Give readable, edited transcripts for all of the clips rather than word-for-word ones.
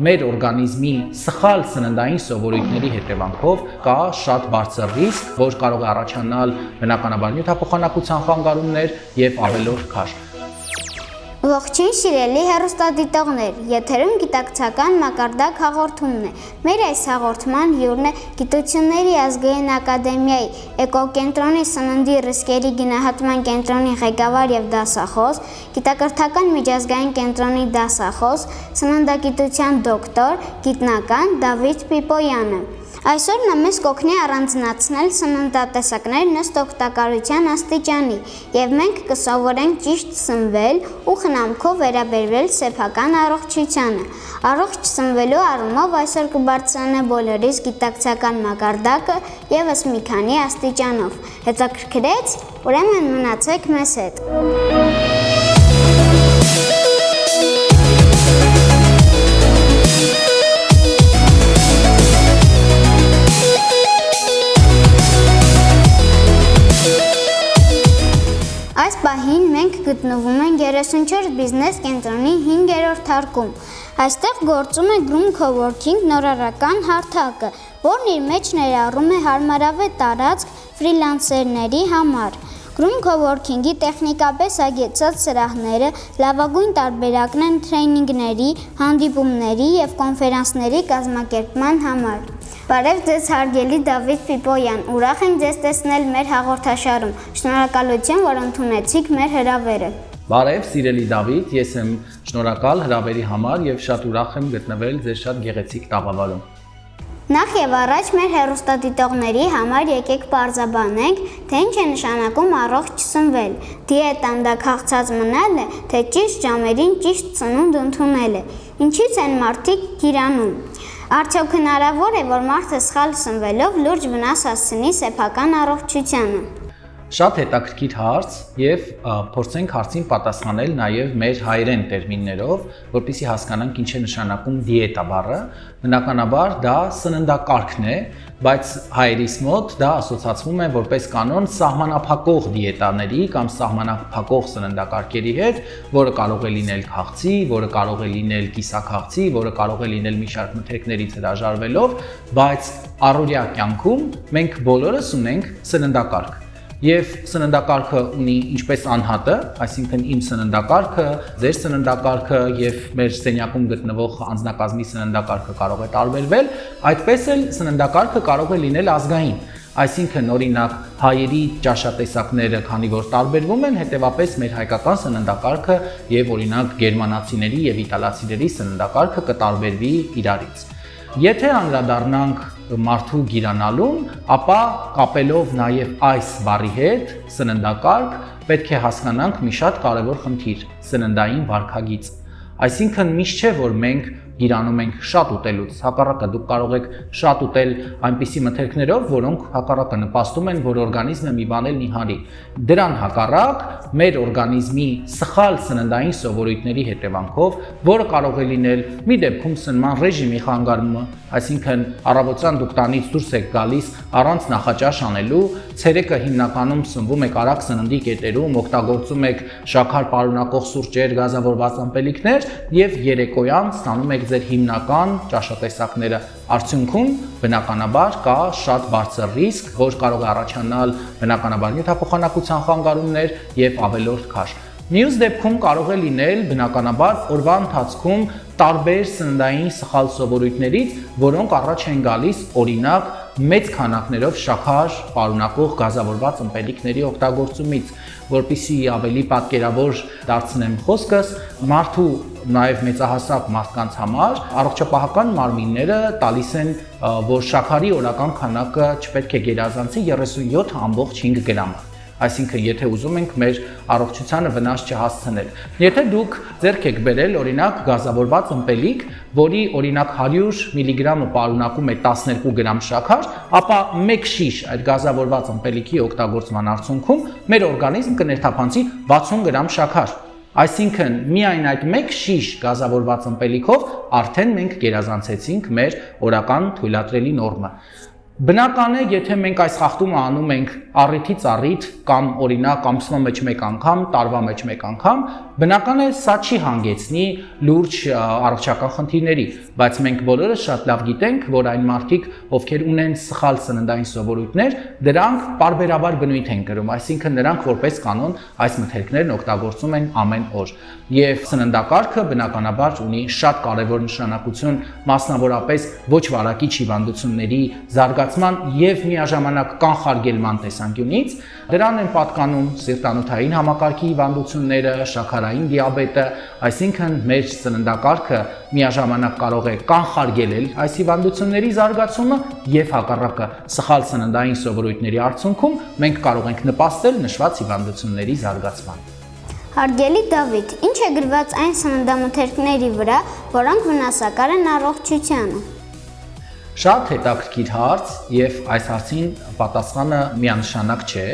մեր օրգանիզմի սխալ սննդային սովորույթների հետևանքով կա շատ բարձր ռիսկ, որ կարող է առաջանալ բնականաբար նյութափոխանակության խանգարումներ եւ ավելորդ քաշ։ Ողջույն սիրելի հեռուստադիտողներ, եթերում գիտակցական մակարդակ հաղորդումն է։ Մեր այս հաղորդման հյուրն է Գիտությունների ազգային ակադեմիայի էկոկենտրոնի սննդի ռիսկերի գնահատման կենտրոնի ղեկավար եւ դասախոս, Գիտակրթական միջազգային կենտրոնի դասախոս, սննդագիտության դոկտոր, գիտնական Դավիթ Պիպոյանը։ Այսօր նա մեզ կօգնի առանձնացնել սննդատեսակներն ըստ օգտակարության աստիճանի, եւ մենք կսովորենք ճիշտ սնվել ու խնամքով վերաբերվել սեփական առողջությանը։ Առողջ սնվելու առումով այսօր կբարձրանա բոլորիս գիտակցական մակարդակը եւս մի քանի աստիճանով։ Հետաքրքրեց, ուրեմն մնացեք մեզ հետ։ Այս պահին մենք գտնվում ենք 34 բիզնես կենտրոնի 5-րդ հարկում։ Այստեղ գործում է Groom Coworking նորարարական հարթակը, որն իր մեջ ներառում է հարմարավետ տարածք ֆրիլանսերների համար։ Groom Coworking-ի տեխնիկապես ագեցած սրահները լավագույն տարբերակն են թրեյնինգների, հանդիպումների եւ կոնֆերանսների կազմակերպման համար։ Բարև ձեզ հարգելի Դավիթ Պիպոյան, ուրախ եմ ձեզ տեսնել մեր հաղորդաշարում։ Շնորհակալություն, որ ընդունեցիք մեր հրավերը։ Բարև սիրելի Դավիթ, ես եմ շնորհակալ հրավերի համար եւ շատ ուրախ եմ գտնվել ձեր շատ գեղեցիկ տաղավարում։ Նախ եւ առաջ մեր հեռուստադիտողների համար եկեք պարզաբանենք, թե ինչ է նշանակում առողջ սնվել։ Դիետան դա քաղցած մնալը, թե ճիշտ ժամերին ճիշտ ծնունդ ընդունելը։ Ինչից են մարդիկ գիրանում։ Արդյոք հնարավոր է, որ մարդը սխալ սնվելով լուրջ վնաս հասցնի սեփական առողջությանը։ Շատ հետաքրքիր հարց եւ փորձենք հարցին պատասխանել նաեւ մեր հայերեն տերմիններով, որպեսզի հասկանանք ինչ է նշանակում դիետա բառը։ Բնականաբար դա սննդակարգն է, բայց հայերիս մոտ դա ասոցացվում է որպես կանոն սահմանափակող դիետաների կամ սահմանափակող սննդակարգերի հետ, որը կարող է լինել քաղցի, որը կարող է լինել կիսաքաղցի, որը կարող է լինել մի շարք մթերքներից հրաժարվելով, բայց առօրյա կյանքում մենք բոլորս ունենք սննդակարգ։ Եվ սննդակարգը ունի ինչպես անհատը, այսինքն իմ սննդակարգը, ձեր սննդակարգը եւ մեր սենյակում գտնվող անձնակազմի սննդակարգը կարող է տարբերվել, այդպես էլ սննդակարգը կարող է լինել ազգային։ Այսինքն օրինակ հայերի ճաշատեսակները, քանի որ տարբերվում են, հետեւապես մեր հայկական սննդակարգը եւ օրինակ գերմանացիների եւ իտալացիների սննդակարգը կտարբերվի իրարից։ Եթե անդրադառնանք մարդու գիրանալուն, ապա կապելով նաև այս բառի հետ սննդակարգ, պետք է հասկանանք մի շատ կարևոր խնդիր՝ սննդային վարքագիծ։ Այսինքն միշտ չէ, որ մենք գիրանում ենք շատ ուտելուց, հակառակը դուք կարող եք շատ ուտել այնպիսի մթերքներով, որոնք հակառակը նպաստում են, որ օրգանիզմը մի բան էլ նիհարի։ Դրան հակառակ մեր օրգանիզմի սխալ սննդային սովորույթների հետևանքով, որը կարող է լինել մի դեպքում սնման ռեժիմի խանգարումը, այսինքն առավոտյան դուք տանից դուրս եք գալիս առանց նախաճաշ անելու, ցերեկը հիմնականում սնվում եք արագ սննդի կետերում, օգտագործում եք շաքար պարունակող սուրճեր, գազավորված ըմպելիքներ եւ երեկոյան ստանում եք ձեր հիմնական ճաշատեսակները։ Արդյունքում բնականաբար կա շատ բարձր ռիսկ, որ կարող է առաջանալ բնականաբար նյութափոխանակության խանգարումներ եւ ավելորդ քաշ։ Մյուս դեպքում կարող է լինել բնականաբար օրվա ընթացքում տարբեր սննդային սխալ սովորույթներից, որոնք առաջ են գալիս օրինակ մեծ քանակներով շաքար պարունակող գազավորված ըմպելիքների օգտագործումից, որպեսզի ավելի պատկերավոր դարձնեմ խոսքս, մարդու նաև մեծահասակ մարդկանց համար առողջապահական մարմինները տալիս են, որ շաքարի օրական քանակը չպետք է գերազանցի 37.5 գրամ։ Այսինքն, եթե ուզում ենք մեր առողջությանը վնաս չհասցնել։ Եթե դուք ձեռք եք բերել օրինակ գազավորված ըմպելիք, որի օրինակ 100 միլիգրամը պարունակում է 12 գրամ շաքար, ապա 1 շիշ այդ գազավորված ըմպելիքի օգտագործման արդյունքում մեր օրգանիզմը կներթափանցի 60 գրամ շաքար։ Այսինքն, միայն այդ 1 շիշ գազավորված ըմպելիքով արդեն մենք գերազանցեցինք մեր օրական թույլատրելի նորմը։ Բնական է, եթե մենք այս խախտումը անում ենք առիթից առիթ կամ օրինակ ամսվա մեջ մեկ անգամ, տարվա մեջ մեկ անգամ, Բնական է, սա չի հանգեցնի լուրջ առողջական խնդիրների, բայց մենք բոլորը շատ լավ գիտենք, որ այն մարդիկ, ովքեր ունեն սխալ սննդային սովորույթներ, դրանք պարբերաբար բնույթ են կրում, այսինքն նրանք որպես կանոն այս մթերքներն օգտագործում են ամեն օր։ Եվ սննդակարգը բնականաբար ունի շատ կարևոր նշանակություն, մասնավորապես ոչ վարակիչ հիվանդությունների զարգացման եւ միաժամանակ կանխարգելման տեսանկյունից։ Դրան են պատկանում սիրտանոթային համակարգի հիվանդությունները, շաքարային դիաբետը, այսինքն մեր սննդակարգը միաժամանակ կարող է կանխարգելել այս հիվանդությունների զարգացումը եւ հակառակը սխալ սննդային սովորույթների արդյունքում մենք կարող ենք նպաստել նշված հիվանդությունների զարգացմանը։ Հարգելի Դավիթ, ինչ է գրված այն սննդամթերքների վրա, որոնք վնասակար են առողջությանը։ Շատ հետաքրքիր հարց եւ այս հարցին պատասխանը միանշանակ չէ,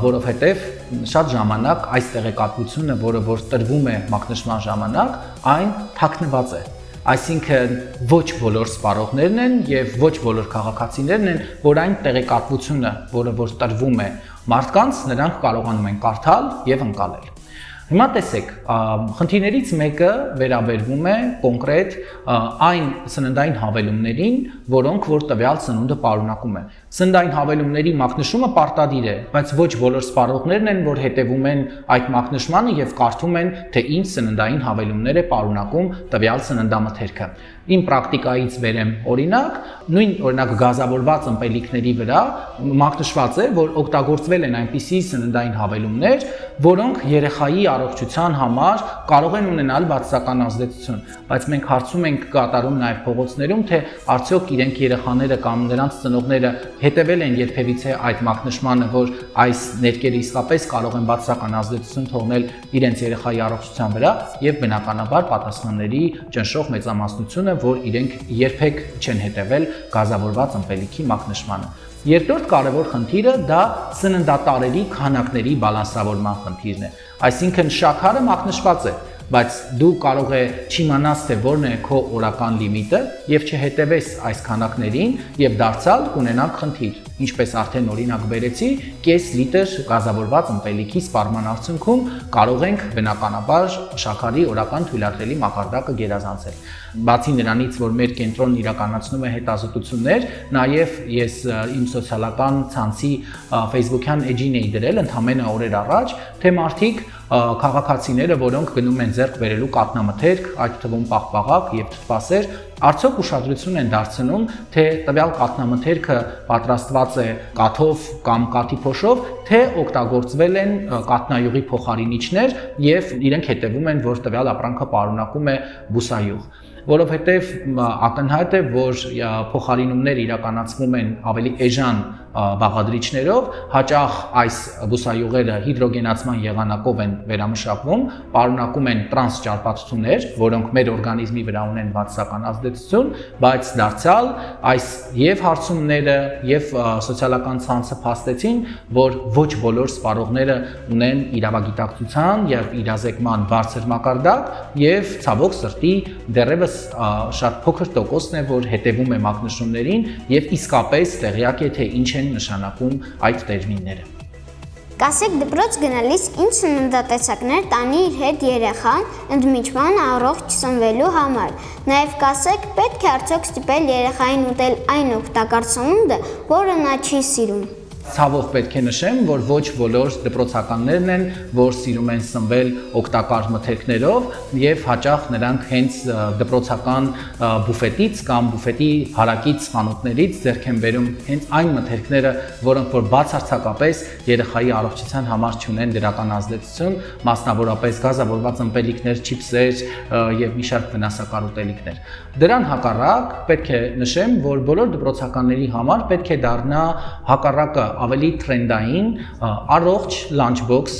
որովհետեւ շատ ժամանակ այս տեղեկատվությունը, որը որ տրվում է մակնշման ժամանակ, այն թաքնված է։ Այսինքն ոչ բոլոր սպառողներն են եւ ոչ բոլոր քաղաքացիներն են, որ այն տեղեկատվությունը, որը որ տրվում է մարդկանց, նրանք կարողանում են կարդալ եւ ընկալել։ Հիմա տեսեք, խնդիրներից մեկը վերաբերվում է կոնկրետ այն սննդային հավելումներին, որոնք որ տվյալ սնունդը պարունակում է։ Սննդային հավելումների մակնշումը պարտադիր է, բայց ոչ բոլոր սպառողներն են, որ հետևում են այդ մակնշմանը եւ կարդում են, թե ինչ սննդային հավելումներ է պարունակում տվյալ սննդամթերքը։ Իմ պրակտիկայից վերեմ օրինակ, նույն օրինակ գազավորված ըմպելիքների վրա մակնշված է, որ օգտագործվել են այնպիսի սննդային հավելումներ, որոնք երեխայի առողջության համար կարող են ունենալ բացասական ազդեցություն, բայց մենք հարցում ենք կատարում նաև փողոցներում, թե արդյոք իրենք երեխաները կամ նրանց ծնողները հետևել են երբևիցե այդ մակնշմանը, որ այս ներկերը իսկապես կարող են բացասական ազդեցություն թողնել իրենց երեխայի առողջության վրա, եւ բնականաբար պատասխանների ճնշող մեծամասնությունը, որ իրենք երբեք չեն հետևել գազավորված ըմպելիքի մակնշմանը։ Երկրորդ կարևոր խնդիրը դա սննդատարերի քանակների բալանսավորման խնդիրն է։ Այսինքն շաքարը մակնշված է, բայց դու կարող է չիմանաս, թե որն է քո օրական լիմիտը եւ չհետևես այս քանակներին եւ դարձյալ կունենանք խնդիր։ Ինչպես արդեն օրինակ բերեցի, կես լիտր գազավորված ըմպելիքի սպառման արդյունքում կարող ենք բնականաբար շաքարի օրական թույլատրելի մակարդակը գերազանցել։ Բացի նրանից, որ մեր կենտրոնն իրականացնում է հետազոտություններ, նաև ես իմ սոցիալական ցանցի Facebook-յան էջին էի դրել ընդամենը օրեր առաջ, թե մարդիկ քաղաքացիները, որոնք գնում են ձեռք բերելու կաթնամթերք, այդ թվում պաղպաղակ եւ թթվասեր, արդյոք ուշադրություն են դարձնում, թե տվյալ կաթնամթերքը պատրաստված է կաթով կամ կաթի փոշով, թե օգտագործվել են կաթնայուղի փոխարինիչներ եւ իրենք հետևում են, որ տվյալ ապրանքը պարունակում է բուսայուղ։ Որովհետև ակնհայտ է, որ փոխարինումներ իրականացվում են ավելի էժան բաղադրիչներով, հաճախ այս բուսայուղերը հիդրոգենացման եղանակով են վերամշակվում, պարունակում են տրանս ճարպաթթուներ, որոնք մեր օրգանիզմի վրա ունեն բացասական ազդեցություն, բայց դարձյալ այս եւ հարցումները եւ սոցիալական ցանցը փաստեցին, որ ոչ բոլոր սպառողները ունեն իրավագիտակցության եւ իրազեկման բարձր մակարդակ եւ ցավոք սրտի դեռևս շատ փոքր տոկոսն է, որ հետևում է մակնշումներին եւ իսկապես տեղյակ է, թե ինչ են նշանակում այդ տերմինները։ Կասեք դպրոց գնալիս ինչ սննդատեսակներ տանի իր հետ երեխան ընդմիջման առողջ սնվելու համար։ Նաև կասեք, պետք է արդյոք ստիպել երեխային ուտել այն օգտակար սնունդը, որը նա չի սիրում։ Ցավոք պետք է նշեմ, որ ոչ բոլոր դպրոցականներն են, որ սիրում են սնվել օգտակար մթերքներով եւ հաճախ նրանք հենց դպրոցական բուֆետից կամ բուֆետի հարակից խանութներից ձեռք են բերում հենց այն մթերքները, որոնք որ բացարձակապես երեխայի առողջության համար չունեն դրական ազդեցություն, մասնավորապես գազավորված ըմպելիքներ, չիփսեր եւ մի շարք վնասակար ուտելիքներ։ Դրան հակառակ պետք է նշեմ, որ բոլոր դպրոցականների համար պետք է դառնա հակառակը ավելի տրենդային առողջ lunch box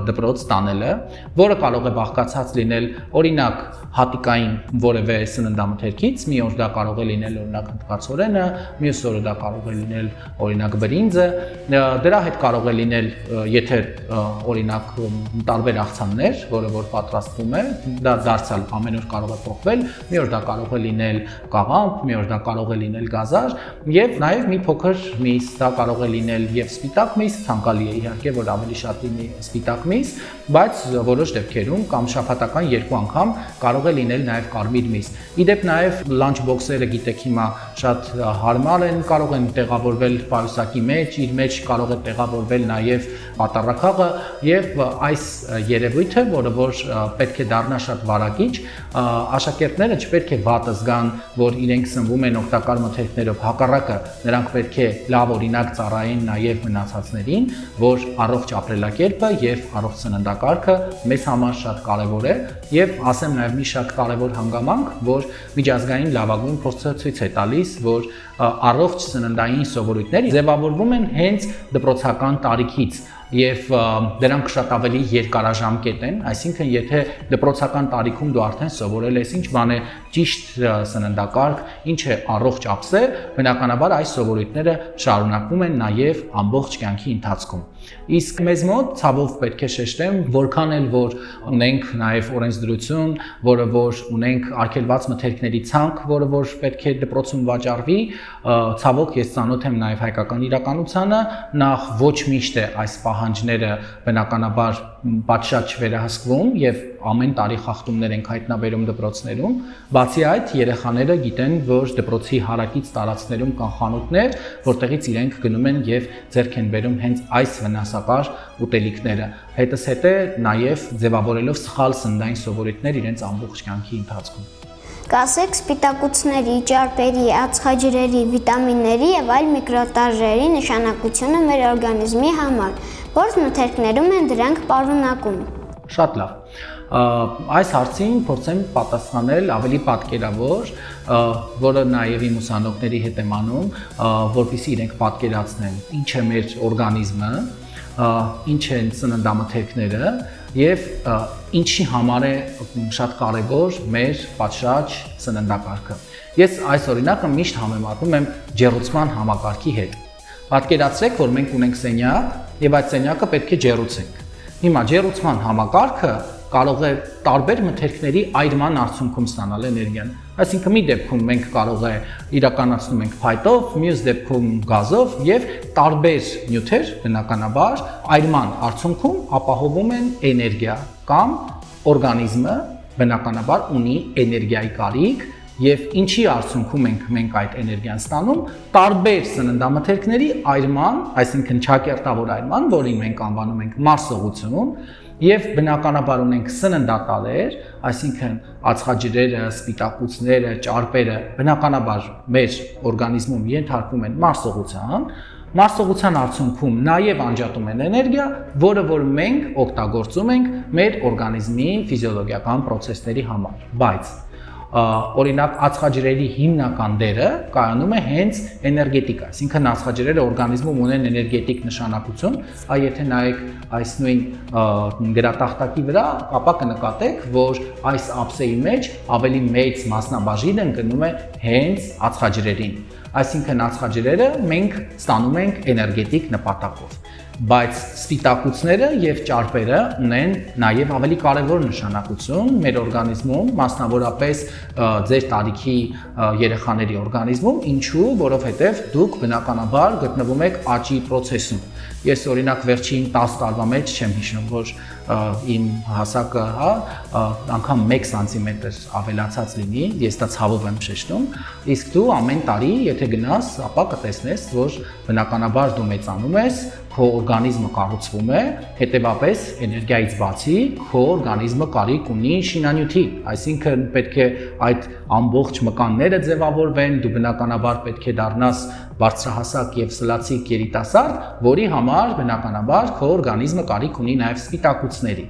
դպրոց տանելը, որը կարող է բաղկացած լինել օրինակ հատիկային որևէ սննդամթերքից, մի օր դա կարող է լինել օրինակ հնդկացորենը, մյուս օրը դա կարող է լինել օրինակ բրինձը, դրա հետ կարող է լինել եթե օրինակ տարբեր աղցաններ, որը որ պատրաստվում է, դա դարձյալ ամեն օր կարող է փոխվել, մի օր դա կարող է լինել կաղամբ, մի օր դա կարող է լինել գազար եւ նաեւ մի փոքր միս, դա կարող է լինել լինել եւ սպիտակ միս, ցանկալի է իհարկե, որ ավելի շատ լինի սպիտակ միս, բայց որոշ դեպքերում կամ շաբաթական 2 անգամ կարող է լինել նաեւ կարմիր միս։ Իդեպ նաեւ լանչ բոքսերը գիտեք հիմա շատ հարմար են, կարող են տեղավորվել պայուսակի մեջ, իր մեջ կարող է տեղավորվել նաեւ պատառաքաղը եւ այս երևույթը, որը որ պետք է դառնա շատ վարակիչ, աշակերտները չպետք է վատ զգան, որ իրենք սնվում են օգտակար մթերքներով, հակառակը նրանք պետք է լավ օրինակ ծառայեն նաև մնացածներին, որ առողջ ապրելակերպը եւ առողջ սննդակարգը մեզ համար շատ կարեւոր է եւ ասեմ նաև մի շատ կարեւոր հանգամանք, որ միջազգային լավագույն փորձը ցույց է տալիս, որ առողջ սննդային սովորույթները ձևավորվում են հենց դպրոցական տարիքից եւ դրանք շատ ավելի երկարաժամկետ են, այսինքն եթե դպրոցական տարիքում դու արդեն սովորել ես ինչ բան է ճիշտ սննդակարգ, ինչ է առողջ ապսել, բնականաբար այս սովորույթները շարունակվում են նաեւ ամբողջ կյանքի ընթացքում։ Իսկ մեզ մոտ ցավով պետք է շեշտեմ, որքան էլ որ ունենք նաեւ օրենսդրություն, որը որ ունենք արգելված մթերքների ցանկ, որը որ պետք է դպրոցում վաճառվի, ցավոք ես ծանոթ եմ նաեւ հայկական իրականությանը, նախ ոչ միշտ է այս պահանջները բնականաբար պատշաճ չվերահսկվում եւ ամեն տարի խախտումներ ենք հայտնաբերում դպրոցներում, բացի այդ երեխաները գիտեն, որ դպրոցի հարակից տարածքներում կան խանութներ, որտեղից իրենք գնում են եւ ձեռք են բերում հենց այս վնասակար ուտելիքները, հետզհետե նաեւ ձևավորելով սխալ սննդային սովորույթներ իրենց ամբողջ կյանքի ընթացքում։ Կասեք սպիտակուցների, ճարպերի, ածխաջրերի, վիտամինների եւ այլ միկրոտարժերի նշանակությունը մեր օրգանիզմի համար, որ մթերքներում են դրանք պարունակում։ Շատ լավ։ Այս հարցին փորձեմ պատասխանել ավելի պատկերավոր, որը նաև իմ ուսանողների հետ եմ անում, որպեսզի իրենք պատկերացնեն ինչ է մեր օրգանիզմը, ինչ են սննդամթերքները եւ ինչի համար է շատ կարեւոր մեր պատշաճ սննդակարգը։ Ես այս օրինակը միշտ համեմատում եմ ջեռուցման համակարգի հետ։ Պատկերացրեք, որ մենք ունենք սենյակ եւ այդ սենյակը պետք է ջեռուցենք։ Հիմա ջեռուցման համակարգը կարող է տարբեր մթերքների այրման արդյունքում ստանալ էներգիան։ Այսինքն մի դեպքում մենք կարող է իրականացնում ենք փայտով, մյուս դեպքում գազով եւ տարբեր նյութեր բնականաբար այրման արդյունքում ապահովում են էներգիա կամ օրգանիզմը բնականաբար ունի էներգիայի կարիք եւ ինչի արդյունքում մենք այդ էներգիան ստանում տարբեր սննդամթերքների այրման, այսինքն ճակերտավոր այրման, որին մենք անվանում ենք մարսողություն, եւ բնականաբար ունենք սննդատալեր, այսինքն ածխաջրերը, սպիտակուցները, ճարպերը բնականաբար մեր օրգանիզմում ենթարկվում են մարսողության արդյունքում նաեւ անջատում են էներգիա, որը որ մենք օգտագործում ենք մեր օրգանիզմի ֆիզիոլոգիական process-ների համար, բայց օրինակ ածխաջրերի հիմնական դերը կայանում է հենց էներգետիկա, այսինքն ածխաջրերը օրգանիզմում ունեն էներգետիկ նշանակություն, եթե նայեք այս նույն գրատախտակի վրա, ապա կնկատեք, որ այս ափսեի մեջ ավելի մեծ մասնաբաժինը ընկնում է հենց ածխաջրերին, այսինքն ածխաջրերը մենք ստանում ենք էներգետիկ նպատակով, բայց սպիտակուցները եւ ճարպերը ունեն նաեւ ավելի կարեւոր նշանակություն մեր օրգանիզմում, մասնավորապես ձեր տարիքի երեխաների օրգանիզմում, ինչու, որովհետեւ դուք բնականաբար գտնվում եք աճի process-ում։ Ես օրինակ վերջին 10 տարվա մեջ չեմ հիշում, որ իմ հասակը, անգամ 1 սանտիմետր ավելացած լինի, ես դա ցավով եմ շեշտում, իսկ դու ամեն տարի, եթե գնաս, ապա կտեսնես, որ բնականաբար դու մեծանում ես, քո օրգանիզմը կառուցվում է, հետևաբար էներգիայից բացի քո օրգանիզմը կարիք ունի շինանյութի, այսինքն պետք է այդ ամբողջ մկանները ձևավորվեն, դու բնականաբար պետք է դառնաս բարձրահասակ եւ սլացիկ երիտասարդ, որի համար բնականաբար քո օրգանիզմը կարիք ունի նաեւ սպիտակուցների։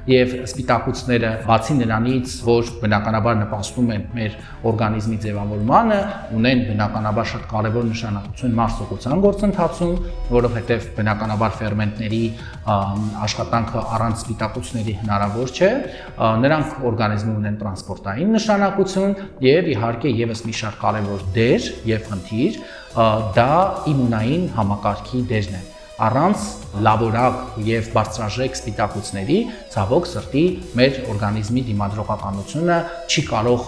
Եվ սպիտակուցները բացի նրանից, որ բնականաբար նպաստում են մեր օրգանիզմի ձևավորմանը, ունեն բնականաբար շատ կարևոր նշանակություն մարսողության գործընթացում, որովհետեւ բնականաբար ֆերմենտների աշխատանքը առանց սպիտակուցների հնարավոր չէ, նրանք օրգանիզմում ունեն տրանսպորտային նշանակություն եւ իհարկե եւս մի շատ կարևոր դեր եւ խնդիր դա իմունային համակարգի դերն է։ առանց լաբորակ եւ բարձրաժեք սպիտակուցների ցավոք սրտի մեր օրգանիզմի դիմադրողականությունը չի կարող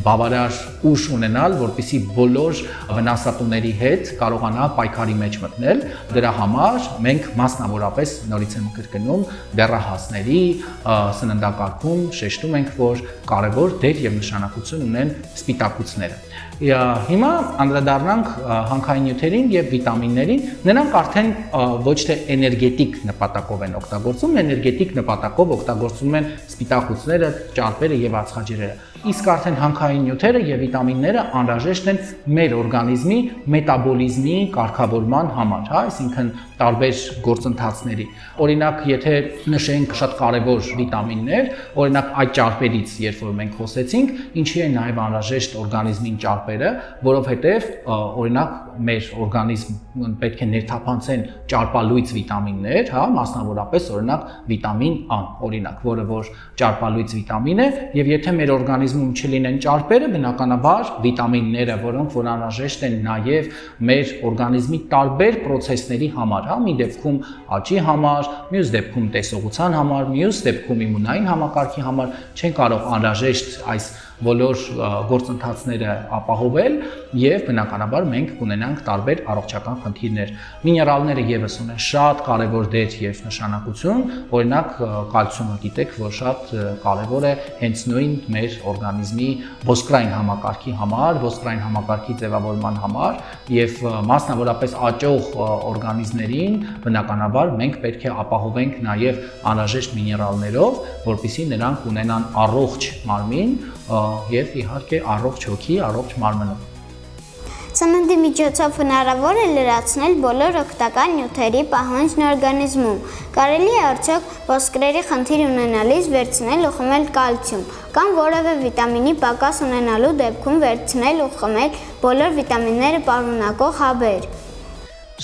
բավարար ուժ ունենալ, որպեսզի բոլոր վնասատուների հետ կարողանա պայքարի մեջ մտնել։ Դրա համար մենք մասնավորապես նորից եմ կրկնում դեռահասների սննդակարգում շեշտում ենք, որ կարևոր դեր եւ նշանակություն ունեն սպիտակուցները։ Հիմա անդրադառնանք հանքային նյութերին եւ վիտամիններին։ Նրանք արդեն ոչ թե էներգետիկ նպատակով են օգտագործում, էներգետիկ նպատակով օգտագործում են սպիտակուցները, ճարպերը եւ ածխաջրերը։ Իսկ արդեն հանքային նյութերը եւ վիտամինները անհրաժեշտ են մեր օրգանիզմի մետաբոլիզմի կարգավորման համար, հա, այսինքն տարբեր գործընթացների։ Օրինակ, եթե նշենք շատ կարևոր վիտամիններ, օրինակ այդ ճարպերից, երբ որ մենք խոսեցինք, ինչի է նաեւ անհրաժեշտ օրգանիզմին ճարպերը, որովհետեւ օրինակ մեր օրգանիզմ պետք է ներթափանցեն ճարպալույծ վիտամիններ, հա, մասնավորապես օրինակ վիտամին A, օրինակ, որը որ ճարպալույծ վիտամին է, եւ եթե մեր օրգանիզմում չլինեն ճարպերը, բնականաբար վիտամինները, որոնք որ անհրաժեշտ են նաեւ մեր օրգանիզմի տարբեր process-ների համար, հա, մի դեպքում աճի համար, մյուս դեպքում տեսողության համար, մյուս դեպքում իմունային համակարգի համար չեն կարող անհրաժեշտ այս բոլոր գործընթացները ապահովել եւ բնականաբար մենք կունենանք տարբեր առողջական խնդիրներ։ Միներալները եւս ունեն շատ կարեւոր դեր եւ նշանակություն, օրինակ կալցիումը գիտեք, որ շատ կարեւոր է հենց նույն մեր օրգանիզմի ոսկրային համակարգի համար, ոսկրային համակարգի ձևավորման համար եւ մասնավորապես աճող օրգանիզմներին բնականաբար մենք պետք է ապահովենք նաեւ անհրաժեշտ միներալներով, որպեսզի նրանք ունենան առողջ մարմին եւ իհարկե առողջ հոգի, առողջ մարմնով։ Սննդի միջոցով հնարավոր է լրացնել բոլոր օգտակար նյութերի պահանջն օրգանիզմում։ Կարելի է արդյոք ոսկրերի խնդիր ունենալիս վերցնել ու խմել կալցիում, կամ որևէ վիտամինի պակաս ունենալու դեպքում վերցնել ու խմել բոլոր վիտամինները պարունակող հաբեր։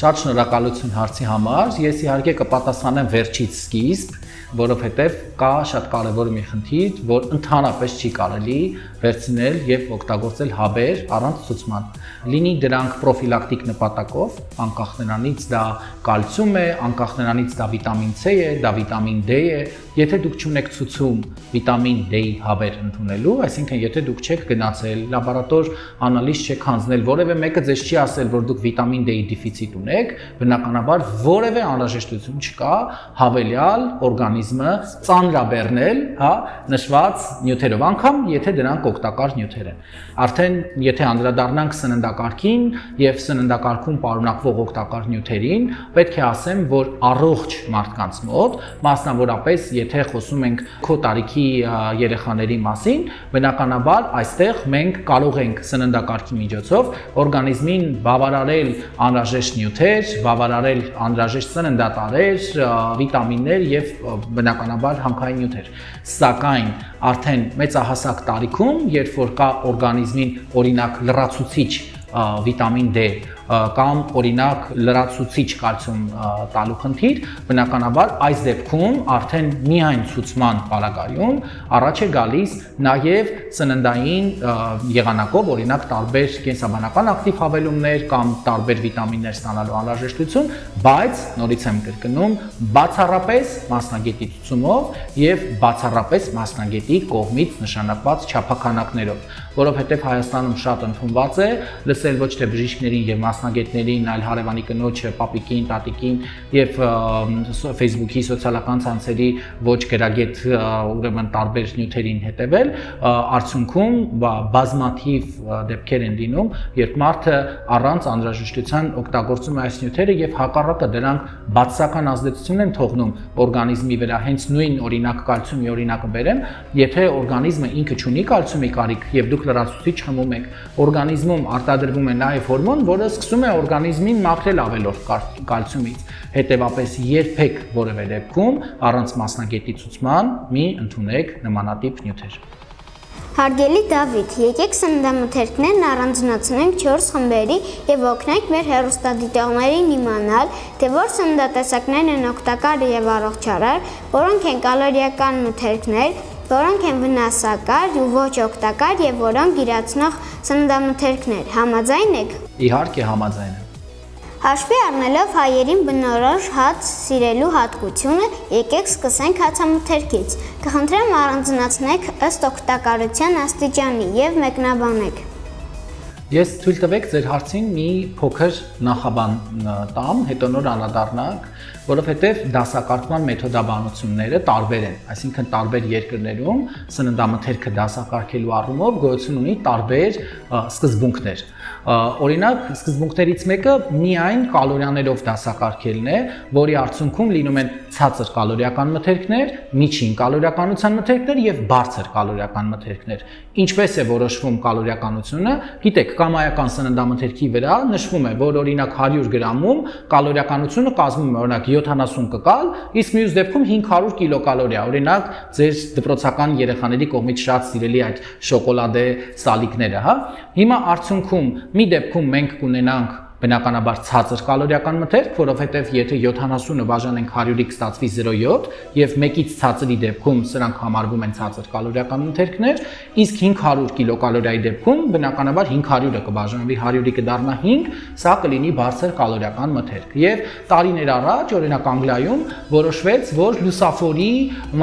Շատ շնորհակալություն հարցի համար։ Ես իհարկե կպատասխանեմ վերջից սկիզբ, որովհետև կա շատ կարևոր մի խնդիր, որ ընդհանրապես չի կարելի վերցնել եւ օգտագործել հաբեր առանց ցուցման։ Լինի դրանք պրոֆիլակտիկ նպատակով, անկախ նրանից դա կալցիում է, անկախ նրանից դա վիտամին C է, դա վիտամին D է, եթե դուք չունեք ցուցում վիտամին D-ի հաբեր ընդունելու, այսինքն եթե դուք չեք գնացել լաբորատոր անալիզ չեք հանձնել, որևէ մեկը ձեզ չի ասել, որ դուք վիտամին D-ի դեֆիցիտ ունեք, բնականաբար որևէ անհրաժեշտություն չկա հավելյալ օրգանիզմը ծանրաբեռնել, հա, նշված նյութերով, անգամ եթե դրանք օգտակար նյութեր են։ Արդեն եթե անդրադառնանք սննդակարգին եւ սննդակարգում պարունակվող օգտակար նյութերին, պետք է ասեմ, որ առողջ մարդկանց մոտ, մասնավորապես եթե խոսում ենք քո տարիքի երեխաների մասին, բնականաբար այստեղ մենք կարող ենք սննդակարգի միջոցով օրգանիզմին բավարարել անհրաժեշտ նյութեր, բավարարել անհրաժեշտ սննդատարեր, վիտամիններ եւ բնականաբար հանքային նյութեր։ Սակայն արդեն մեծահասակ տարիքում, երբ որ կա օրգանիզմին օրինակ լրացուցիչ վիտամին D կամ օրինակ լրացուցիչ կալցիում տալու խնդիր, բնականաբար այս դեպքում արդեն միայն ցուցման պարագայում առաջ է գալիս նաև սննդային եղանակով, օրինակ տարբեր կենսաբանական ակտիվ հավելումներ կամ տարբեր վիտամիններ ստանալու անհրաժեշտություն, բայց նորից եմ կրկնում, բացառապես մասնագետի ցուցումով եւ բացառապես մասնագետի կողմից նշանակված չափաքանակներով, որովհետեւ Հայաստանում շատ ընդունված է լսել ոչ թե բժիշկներին եւ մասնագետներին, այլ հարևանի կնոջը, պապիկին, տատիկին եւ Facebook-ի սոցիալական ցանցերի ոչ գրագետ ուրեմն տարբեր նյութերին հետևել, արդյունքում բազմաթիվ դեպքեր են լինում, երբ մարդը առանց անհրաժեշտության օգտագործում է այս նյութերը եւ հակառակը դրանք բացասական ազդեցություն են թողնում օրգանիզմի վրա, հենց նույն օրինակ կալցիումի օրինակը բերեմ, եթե օրգանիզմը ինքը չունի կալցիումի կարիք եւ դուք լրացուցիչ խմում եք, օրգանիզմում արտադրվում է նաեւ հորմոն, որը սկսում է օրգանիզմին մաքրել ավելորդ կալցիումից։ Հետևապես երբեք որևէ դեպքում առանց մասնագետի ցուցման մի ընդունեք նմանատիպ նյութեր։ Հարգելի Դավիթ, եկեք սննդամթերքներն առանձնացնենք 4 խմբերի եւ օգնենք մեր հեռուստադիտողներին իմանալ, թե որ սննդատեսակներն են օգտակար եւ առողջարար, որոնք են կալորիական մթերքներ, որոնք են վնասակար ու ոչ օգտակար եւ որոնք իրացնող սննդամթերքներ։ Համաձայն եք։ Իհարկե համաձայն եմ։ Հաշվի առնելով հայերին բնորոշ հաց սիրելու հատկությունը, եկեք սկսենք հացամթերքից։ Կխնդրեմ առանձնացնեք ըստ օգտակարության աստիճանի եւ մեկնաբանեք։ Ես թույլ տվեք ձեր հարցին մի փոքր նախաբան տամ, հետո նոր անդրադառնանք, որովհետև դասակարգման մեթոդաբանությունները տարբեր են, այսինքն տարբեր երկրներում սննդամթերքը դասակարգելու առումով գոյություն ունի տարբեր սկզբունքներ։ Օրինակ, սկզբունքներից մեկը միայն կալորիաներով դասակարգելն է, որի արդյունքում լինում են ցածր կալորիական մթերքներ, միջին կալորիականության մթերքներ եւ բարձր կալորիական մթերքներ։ Ինչպես է որոշվում կալորիականությունը, գիտեք, կամայական սննդամթերքի վրա նշվում է, որ օրինակ 100 գրամում կալորիականությունը կազմում է օրինակ 70 կկալ, իսկ մյուս դեպքում 500 կիլոկալորիա։ Օրինակ, ձեր դպրոցական երեխաների կողմից շատ սիրելի այդ շոկոլադե սալիկները, հա։ Հիմա արդյունքում մի դեպքում մենք կունենանք բնականաբար ցածր կալորիական մթերք, որովհետև եթե 70-ը բաժանենք 100-ից ստացվի 0.7 եւ 1-ից ցածրի դեպքում սրանք համարվում են ցածր կալորիական մթերքներ, իսկ 500 կիլոկալորիայի դեպքում բնականաբար 500-ը կբաժանվի 100-ի կդառնա 5, սա կլինի բարձր կալորիական մթերք։ Եվ տարիներ առաջ, օրինակ Անգլիայում որոշվեց, որ լուսաֆորի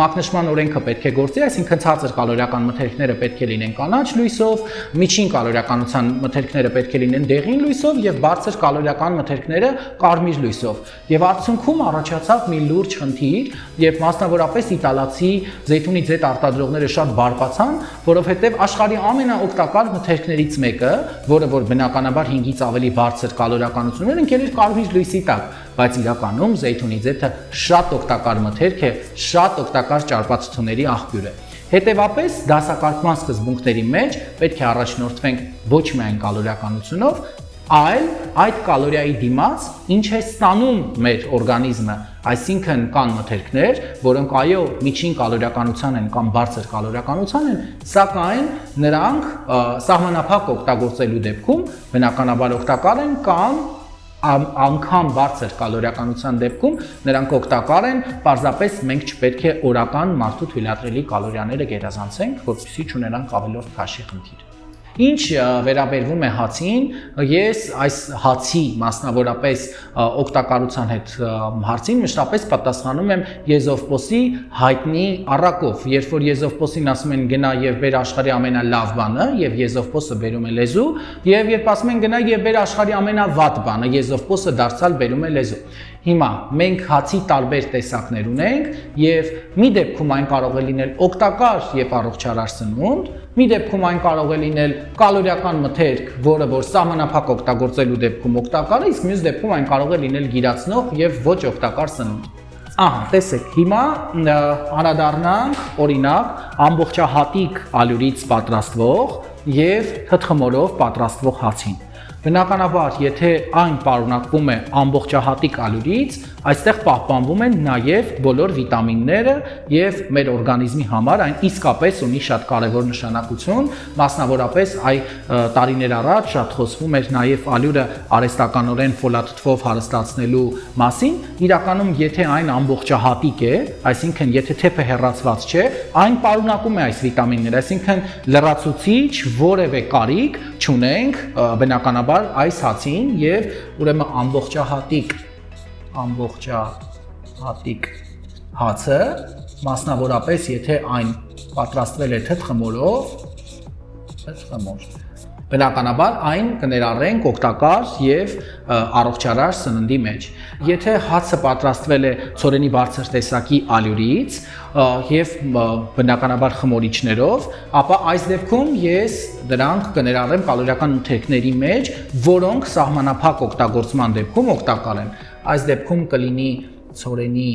մակնշման օրենքը պետք է գործի, այսինքն ցածր կալորիական մթերքները պետք է լինեն կանաչ լույսով, միջին կալորիականության մթերքները պետք է լինեն դեղին լույսով եւ բարձր կալորիական մթերքները կարմիր լույսով։ Եվ արդյունքում առաջացավ մի լուրջ խնդիր, եւ մասնավորապես իտալացի զեյթունի ձետ արտադրողները շատ բարկացան, որովհետեւ աշխարհի ամենաօգտակար մթերքներից մեկը, որը որ բնականաբար 5-ից ավելի բարձր կալորիականություն ունի, ընկել էր կարմիր լույսի տակ, բայց իրականում զեյթունի ձեթը շատ օգտակար մթերք է, շատ օգտակար ճարպաթթուների աղբյուր է։ Հետևապես դասակարգման սկզբունքների մեջ պետք է առաջնորդվենք ոչ միայն կալորիականությունով, այլ այդ կալորիայի դիմաց ինչ է ստանում մեր օրգանիզմը, այսինքն կան մթերքներ, որոնք այո միջին կալորիականության են կամ բարձր կալորիականության են, սակայն նրանք սահմանափակ օգտագործելու դեպքում բնականաբար օգտակար են կամ անգամ բարձր կալորիականության դեպքում նրանք օգտակար են, պարզապես մենք չպետք է օրական մարդու թույլատրելի կալորիաները գերազանցենք, որպեսզի չունենանք ավելորդ քաշի խնդիր։ Ինչ վերաբերվում է հացին, ես այս հացի մասնավորապես օգտակարության հետ հարցին մշտապես պատասխանում եմ Եզովպոսի հայտնի առակով, երբ որ Եզովպոսին ասում են գնա եւ բեր աշխարհի ամենալավ բանը եւ Եզովպոսը բերում է լեզու, եւ երբ ասում են գնա եւ բեր աշխարհի ամենավատ բանը, Եզովպոսը դարձյալ բերում է լեզու։ Հիմա մենք հացի տարբեր տեսակներ ունենք եւ մի դեպքում այն կարող է լինել օգտակար եւ առողջարար սնունդ, մի դեպքում այն կարող է լինել կալորիական մթերք, որը որ սահմանափակ օգտագործելու դեպքում օգտակար է, իսկ մյուս դեպքում այն կարող է լինել գիրացնող եւ ոչ օգտակար սնունդ։ Ահա, տեսեք, հիմա անդրադառնանք օրինակ ամբողջահատիկ ալյուրից պատրաստվող եւ թթխմորով պատրաստվող հացին։ Բնականաբար, եթե այն պարունակվում է ամբողջահատիկ ալյուրից, այստեղ պահպանվում են նաև բոլոր վիտամինները եւ մեր օրգանիզմի համար այն իսկապես ունի շատ կարևոր նշանակություն, մասնավորապես տարիներ առաջ շատ խոսվում էր նաև ալյուրը արհեստականորեն ֆոլաթթվով հարստացնելու մասին, իրականում եթե այն ամբողջահատիկ է, այսինքն եթե թեփը հեռացված չէ, այն պարունակում է այս վիտամինները, այսինքն լրացուցիչ որևէ կարիք չունենք բնականաբար այս հացին եւ ուրեմն ամբողջահատիկ հացը մասնավորապես եթե այն պատրաստվել է թթխմորով, բնականաբար այն կներառենք օգտակար եւ առողջարար սննդի մեջ։ Եթե հացը պատրաստվել է ցորենի բարձր տեսակի ալյուրից եւ բնականաբար խմորիչներով, ապա այս դեպքում ես դրանք կներառեմ կալորիական մթերքների մեջ, որոնք սահմանափակ օգտագործման դեպքում օգտակար են։ Այս դեպքում կլինի ցորենի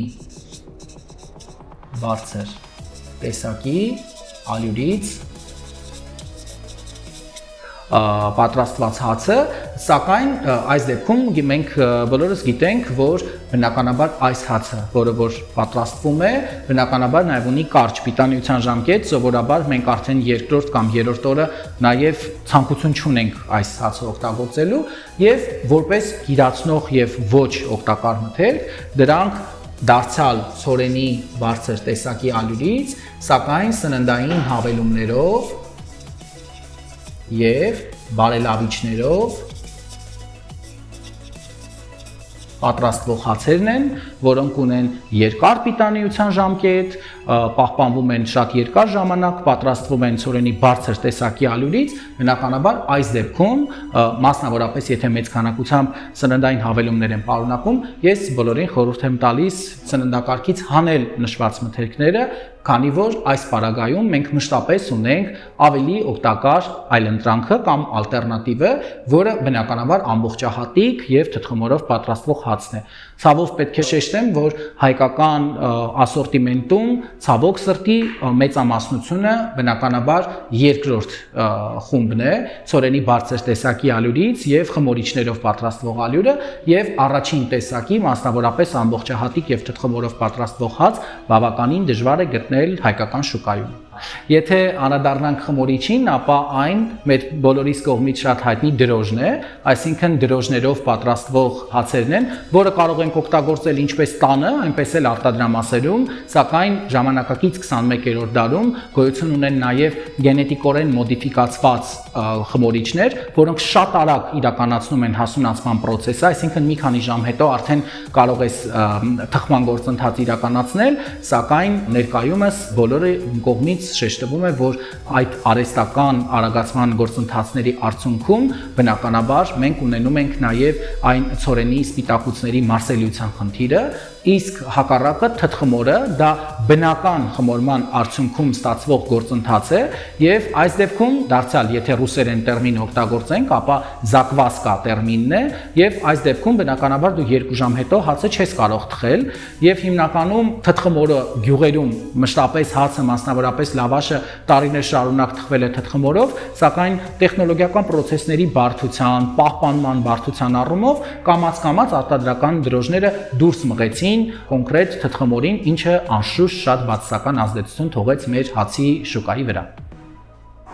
բարձր տեսակի ալյուրից պատրաստված հացը, սակայն այս դեպքում մենք բոլորս գիտենք, որ բնականաբար այս հացը, որը որ պատրաստվում է, բնականաբար նաև ունի կարճ պիտանիության ժամկետ, սովորաբար մենք արդեն երկրորդ կամ երրորդ օրը նաև ցանկություն չունենք այս հացը օգտագործելու եւ որպես գիրացնող եւ ոչ օգտակար մթերք, դրանք դարձյալ ցորենի բարձր տեսակի ալյուրից, սակայն սննդային հավելումներով եւ բարելավիչներով պատրաստվող հացերն են, որոնք ունեն երկար պիտանիության ժամկետ, պահպանվում են շատ երկար ժամանակ, պատրաստվում են ցորենի բարձր տեսակի ալյուրից, բնականաբար այս դեպքում մասնավորապես եթե մեծ քանակությամբ սննդային հավելումներ են պարունակում, ես բոլորին խորհուրդ եմ տալիս սննդակարգից հանել նշված մթերքները, քանի որ այս պարագայում մենք մշտապես ունենք ավելի օգտակար այլընտրանքը կամ ալտերնատիվը, որը բնականաբար ամբողջահատիկ եւ թթխմորով պատրաստվող հացն է։ Ցավոք պետք է շեշտեմ, որ հայկական ասորտիմենտում ցավոք սրտի մեծամասնությունը բնականաբար երկրորդ խումբն է, ցորենի բարձր տեսակի ալյուրից եւ խմորիչներով պատրաստվող ալյուրը եւ առաջին տեսակի, մասնավորապես ամբողջահատիկ եւ թթխմորով պատրաստվող հաց բավականին դժվար է գտնել հայկական շուկայում։ Եթե անդրադառնանք խմորիչին, ապա այն մեր բոլորիս կողմից շատ հայտնի դրոժն է, այսինքն դրոժներով պատրաստվող հացերն են, որը կարող ենք օգտագործել ինչպես տանը, այնպես էլ արտադրամասերում, սակայն ժամանակակից 21-րդ դարում գոյություն ունեն նաև գենետիկորեն մոդիֆիկացված խմորիչներ, որոնք շատ արագ իրականացնում են հասունացման process-ը, այսինքն մի քանի ժամ հետո արդեն կարող ես թխման գործընթաց իրականացնել, սակայն ներկայումս բոլորի կողմից շեշտվում է, որ այդ արհեստական արագացման գործընթացների արդյունքում բնականաբար մենք ունենում ենք նաև այն ցորենի սպիտակուցների մարսելիության խնդիրը, իսկ հակառակը թթխմորը դա բնական խմորման արդյունքում ստացվող գործընթաց է եւ այս դեպքում դարձյալ եթե ռուսերեն տերմին օգտագործենք, ապա զակվասկա տերմինն է եւ այս դեպքում բնականաբար դու 2 ժամ հետո հացը չես կարող թխել եւ հիմնականում թթխմորը գյուղերում մշտապես հացը մասնավորապես լավաշը տարիներ շարունակ թխվել է թթխմորով, սակայն տեխնոլոգիական process-ների բարդության, պահպանման բարդության առումով կամաց-կամաց արտադրական դրոժները դուրս մղեցին կոնկրետ թթխմորին, ինչը անշուշտ շատ բացասական ազդեցություն թողեց մեր հացի շուկայի վրա։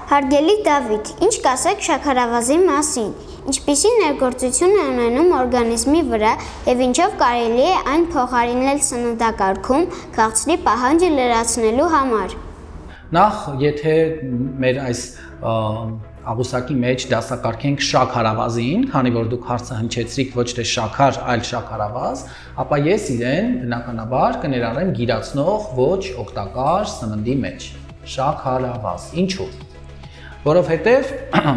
Հարգելի Դավիթ, ինչ կասեք շաքարավազի մասին, ինչպիսի ներգործություն է ունենում օրգանիզմի վրա եւ ինչով կարելի է այն փոխարինել սննդակարգում քաղցրի պահանջը լրացնելու համար։ Նախ, եթե մեր այս աղուսակի մեջ դասակարգենք շաքարավազին, քանի որ դուք հարցը հնչեցրիք ոչ թե շաքար, այլ շաքարավազ, ապա ես իրեն բնականաբար կներառեմ գիրացնող ոչ օգտակար սննդի մեջ։ Շաքարավազ։ Ինչու՞։ Որովհետև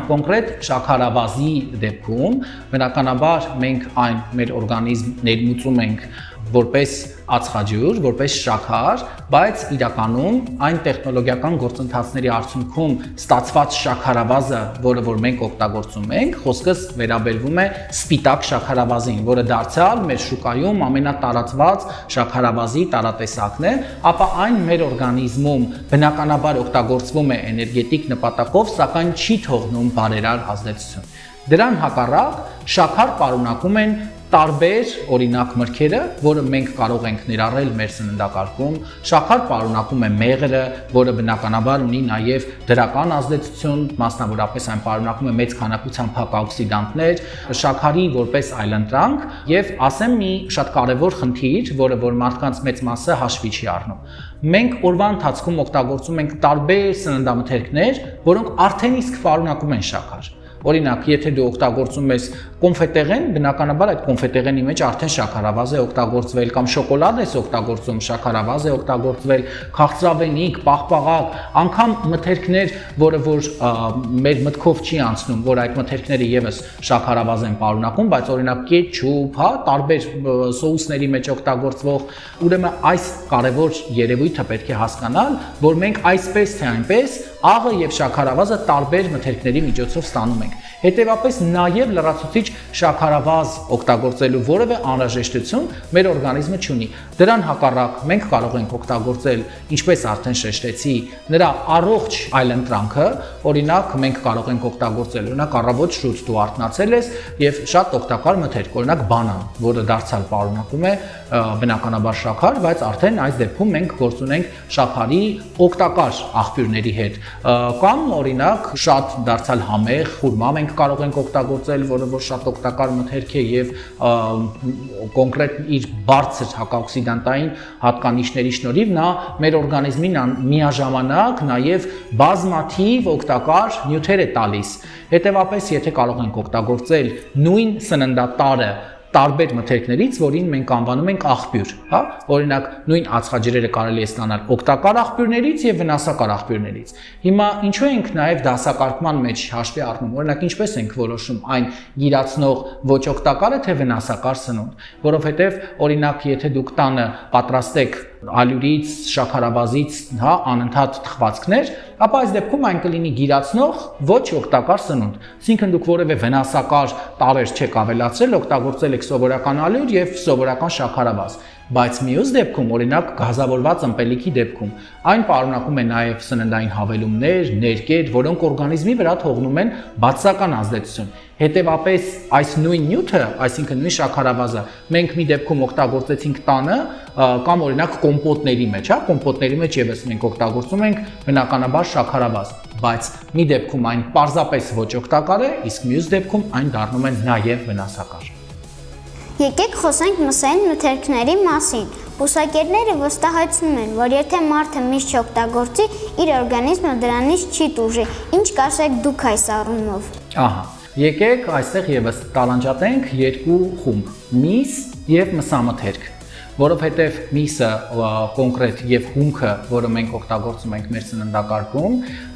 կոնկրետ շաքարավազի դեպքում բնականաբար մենք այն մեր օրգանիզմ ներմուծում ենք որպես ածխաջուր, որպես շաքար, բայց իրականում այն տեխնոլոգիական գործընթացների արդյունքում ստացված շաքարավազը, որը որ մենք օգտագործում ենք, խոսքս վերաբերվում է սպիտակ շաքարավազին, որը դարձյալ մեր շուկայում ամենատարածված շաքարավազի տարատեսակն է, ապա այն մեր օրգանիզմում բնականաբար օգտագործվում է էներգետիկ նպատակով, սակայն չի թողնում բարերար ազդեցություն։ Դրան հակառակ շաքար պարունակում են տարբեր օրինակ մրգերը, որը մենք կարող ենք ներառել մեր սննդակարգում, շաքար պարունակում է մեղրը, որը բնականաբար ունի նաև դրական ազդեցություն, մասնավորապես այն պարունակում է մեծ քանակությամբ հակաօքսիդանտներ, շաքարի որպես այլընտրանք եւ ասեմ մի շատ կարեւոր խնդիր, որը որ մարդկանց մեծ մասը հաշվի չի առնում։ Մենք օրվա ընթացքում օգտագործում ենք տարբեր սննդամթերքներ, որոնք արդեն իսկ պարունակում են շաքար։ Օրինակ, եթե դու օգտագործում ես կոնֆետեղեն, բնականաբար այդ կոնֆետեղենի մեջ արդեն շաքարավազ է օգտագործվել կամ շոկոլադ ես օգտագործում, շաքարավազ է օգտագործվել, քաղցրավենիք, պաղպաղակ, անգամ մթերքներ, որը որ մեր մտքով չի անցնում, որ այդ մթերքները եւս շաքարավազ են պարունակում, բայց օրինակ կետչուպ, հա, տարբեր սոուսների մեջ օգտագործվող, ուրեմն այս կարևոր երևույթը պետք է հասկանալ, որ մենք այսպես թե այնպես աղը եւ շաքարավազը տարբեր մթերքների միջոցով ստանում ենք։ Հետևաբար նաև լրացուցիչ շաքարավազ օգտագործելու որևէ անհրաժեշտություն մեր օրգանիզմը չունի։ Դրան հակառակ մենք կարող ենք օգտագործել, ինչպես արդեն շեշտեցի, նրա առողջ այլընտրանքը, օրինակ մենք կարող ենք օգտագործել, օրինակ առավոտ շուտ դու արթնացել ես եւ շատ օգտակար մթերք, օրինակ բանան, որը դարձյալ պարունակում է բնականաբար շաքար, բայց արդեն այս դեպքում մենք գործ ունենք շաքարի օգտակար աղբյուրների հետ, կամ օրինակ շատ դարձյալ համեղ խուրմա մենք կարող ենք օգտագործել, որը որ շատ օգտակար մթերք է եւ կոնկրետ իր բարձր հակաօքսիդանտային հատկանիշների շնորհիվ նա մեր օրգանիզմին միաժամանակ նաեւ բազմաթիվ օգտակար նյութեր է տալիս։ Հետևաբար, եթե կարող ենք օգտագործել նույն սննդատարը տարբեր մթերքներից, որին մենք անվանում ենք աղբյուր, հա, օրինակ նույն ածխաջրերը կարելի է ստանալ օգտակար աղբյուրներից եւ վնասակար աղբյուրներից։ Հիմա ինչու ենք նաեւ դասակարգման մեջ հաշվի առնում, օրինակ ինչպես ենք որոշում այն գիրացնող ոչ օգտակար է թե վնասակար սնունդ, որովհետեւ օրինակ եթե դուք տանը պատրաստեք ալյուրից, շաքարավազից, հա, անընդհատ թխվածքներ, ապա այս դեպքում այն կլինի գիրացնող ոչ օգտակար սնունդ։ Այսինքն դուք որևէ վնասակար տարեր չեք ավելացրել, օգտագործել եք սովորական ալյուր եւ սովորական շաքարավազ։ Բայց մյուս դեպքում, օրինակ գազավորված ըմպելիքի դեպքում, այն պարունակում է նաև սննդային հավելումներ, ներկեր, որոնք օրգանիզմի վրա թողնում են բացասական ազդեցություն։ Հետևաբար այս նույն նյութը, այսինքն նույն շաքարավազը, մենք մի դեպքում օգտագործեցինք տանը կամ օրինակ կոմպոտների մեջ, հա, կոմպոտների մեջ եւս մենք օգտագործում ենք բնականաբար շաքարավազ, բայց մի դեպքում այն պարզապես ոչ օգտակար է, իսկ մյուս դեպքում այն դառնում է նաև վնասակար։ Եկեք խոսենք մսային մթերքների մասին։ Բուսակերները վստահեցնում են, որ եթե մարդը միշտ չօգտագործի, իր օրգանիզմը դրանից չի տուժի։ Ինչ կասեք դուք այս առումով։ Ահա, եկեք այստեղ եւս տարանջատենք երկու խումբ՝ միս եւ մսամթերք, որովհետեւ միսը կոնկրետ եւ հումքը, որը մենք օգտագործում ենք մեր սննդակարգում,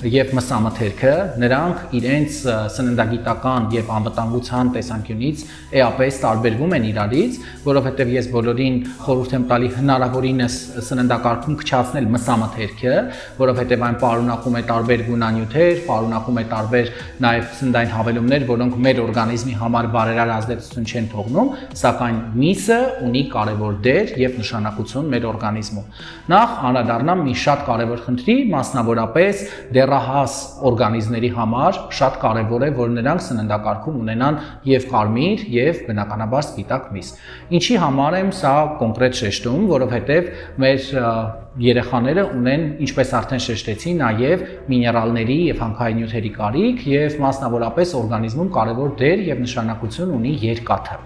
եւ մսամթերքը, նրանք իրենց սննդագիտական եւ անվտանգության տեսանկյունից էապես տարբերվում են իրարից, որովհետեւ ես բոլորին խորհուրդ եմ տալի հնարավորինս սննդակարգում քչացնել մսամթերքը, որովհետեւ այն պարունակում է տարբեր գունանյութեր, պարունակում է տարբեր նաեւ սննդային հավելումներ, որոնք մեր օրգանիզմի համար բարերար ազդեցություն չեն թողնում, սակայն միսը ունի կարևոր դեր եւ նշանակություն մեր օրգանիզմում։ Նախ անդրադառնամ մի շատ կարևոր խնդրի, մասնավորապես դեռահաս օրգանիզմների համար շատ կարևոր է, որ նրանք սննդակարգում ունենան եւ կարմիր եւ բնականաբար սպիտակ միս։ Ինչի համար եմ սա կոնկրետ շեշտում, որովհետեւ մեր երեխաները ունեն, ինչպես արդեն շեշտեցի, նաև միներալների եւ հանքային նյութերի կարիք եւ մասնավորապես օրգանիզմում կարևոր դեր եւ նշանակություն ունի երկաթը։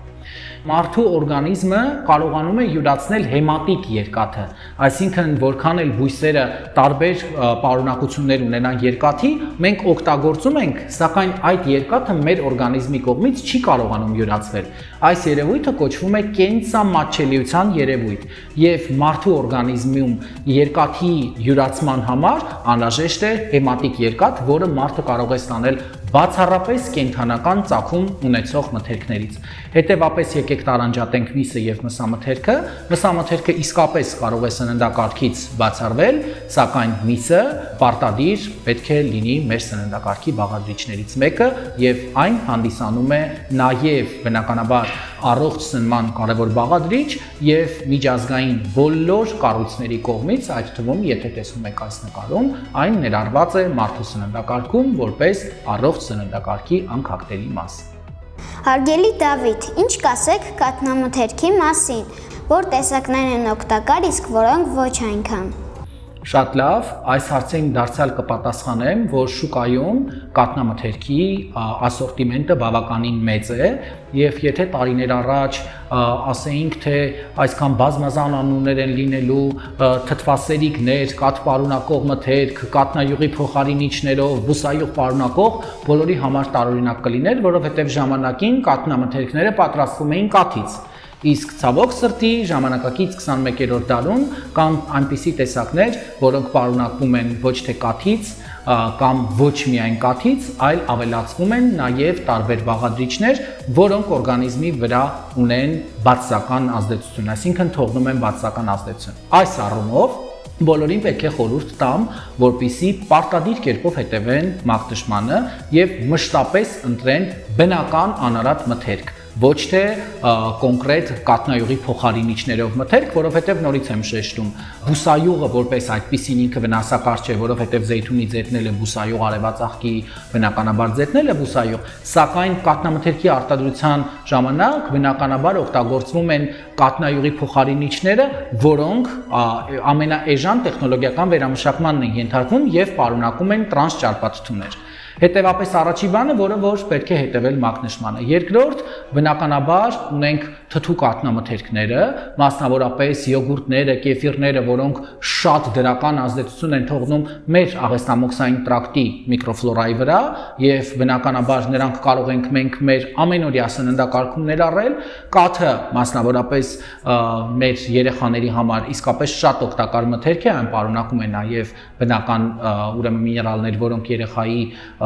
Մարդու օրգանիզմը կարողանում է յուրացնել հեմատիկ երկաթը, այսինքն որքան էլ բույսերը տարբեր պարունակություններ ունենան երկաթի, մենք օգտագործում ենք, սակայն այդ երկաթը մեր օրգանիզմի կողմից չի կարողանում յուրացվել։ Այս երևույթը կոչվում է կենսամատչելիության երևույթ եւ մարդու օրգանիզմում երկաթի յուրացման համար անհրաժեշտ է հեմատիկ երկաթ, որը մարդը կարող է ստանել բացառապես կենդանական ծագում ունեցող մթերքներից։ Հետևաբար եկեք տարանջատենք միսը եւ մսամթերքը։ Մսամթերքը իսկապես կարող է սննդակարգից բացառվել, սակայն միսը պարտադիր պետք է լինի մեր սննդակարգի բաղադրիչներից մեկը եւ այն հանդիսանում է նաեւ բնականաբար առողջ սնման կարևոր բաղադրիչ եւ միջազգային բոլոր կառույցների կողմից, այդ թվում եթե տեսնում եք այս նկարում, այն ներառված է մարդու սննդակարգում որպես առողջ սննդակարգի անքակտելի մաս։ Հարգելի Դավիթ, ինչ կասեք կաթնամթերքի մասին, որ տեսակներն են օգտակար, իսկ որոնք ոչ այնքան։ Շատ լավ, այս հարցին դարձյալ կպատասխանեմ, որ շուկայում կաթնամթերքի ասորտիմենտը բավականին մեծ է եւ եթե տարիներ առաջ ասեինք թե այսքան բազմազան անուններ են լինելու թթվասերիկներ, կաթ պարունակող մթերք, կաթնայուղի փոխարինիչներով, բուսայուղ պարունակող բոլորի համար տարօրինակ կլիներ, որովհետեւ ժամանակին կաթնամթերքները պատրաստվում էին կաթից։ Իսկ ցավոք սրտի ժամանակակից 21-րդ դարում կան այնպիսի տեսակներ, որոնք պարունակվում են ոչ թե կաթից կամ ոչ միայն կաթից, այլ ավելացվում են նաև տարբեր բաղադրիչներ, որոնք օրգանիզմի վրա ունեն բացասական ազդեցություն, այսինքն թողնում են բացասական ազդեցություն։ Այս առումով բոլորին պետք է խորհուրդ տամ, որպեսզի պարտադիր կերպով հետևեն մակտշմանը եւ մշտապես ընտրեն բնական անարատ մթերք, ոչ թե կոնկրետ կաթնայուղի փոխարինիչներով մթերք, որովհետև նորից եմ շեշտում, բուսայուղը որպես այդպիսին ինքը վնասակար չէ, որովհետև զեյթունի ձեթնել է բուսայուղ, արևածաղկի բնականաբար ձեթնել է բուսայուղ, սակայն կաթնամթերքի արտադրության ժամանակ բնականաբար օգտագործվում են կաթնայուղի փոխարինիչները, որոնք ամենաէժան տեխնոլոգիական վերամշակմանն են ենթարկվում եւ պարունակում են տրանսճարպաթթուներ։ Հետևապես առաջի բանը, որ պետք է հետևել մակնշմանը։ Երկրորդ, բնականաբար ունենք թթու կաթնամթերքները, մասնավորապես յոգուրտները, կեֆիրները, որոնք շատ դրական ազդեցություն են թողնում մեր աղեստամոքսային տրակտի միկրոֆլորայի վրա, եւ բնականաբար նրանք կարող ենք մենք մեր ամենօրյա սննդակարգում ներառել։ Կաթը մասնավորապես մեր երեխաների համար իսկապես շատ օգտակար մթերք է, այն պարունակում է նաև բնական ուրեմն միներալներ, որոնք երեխայի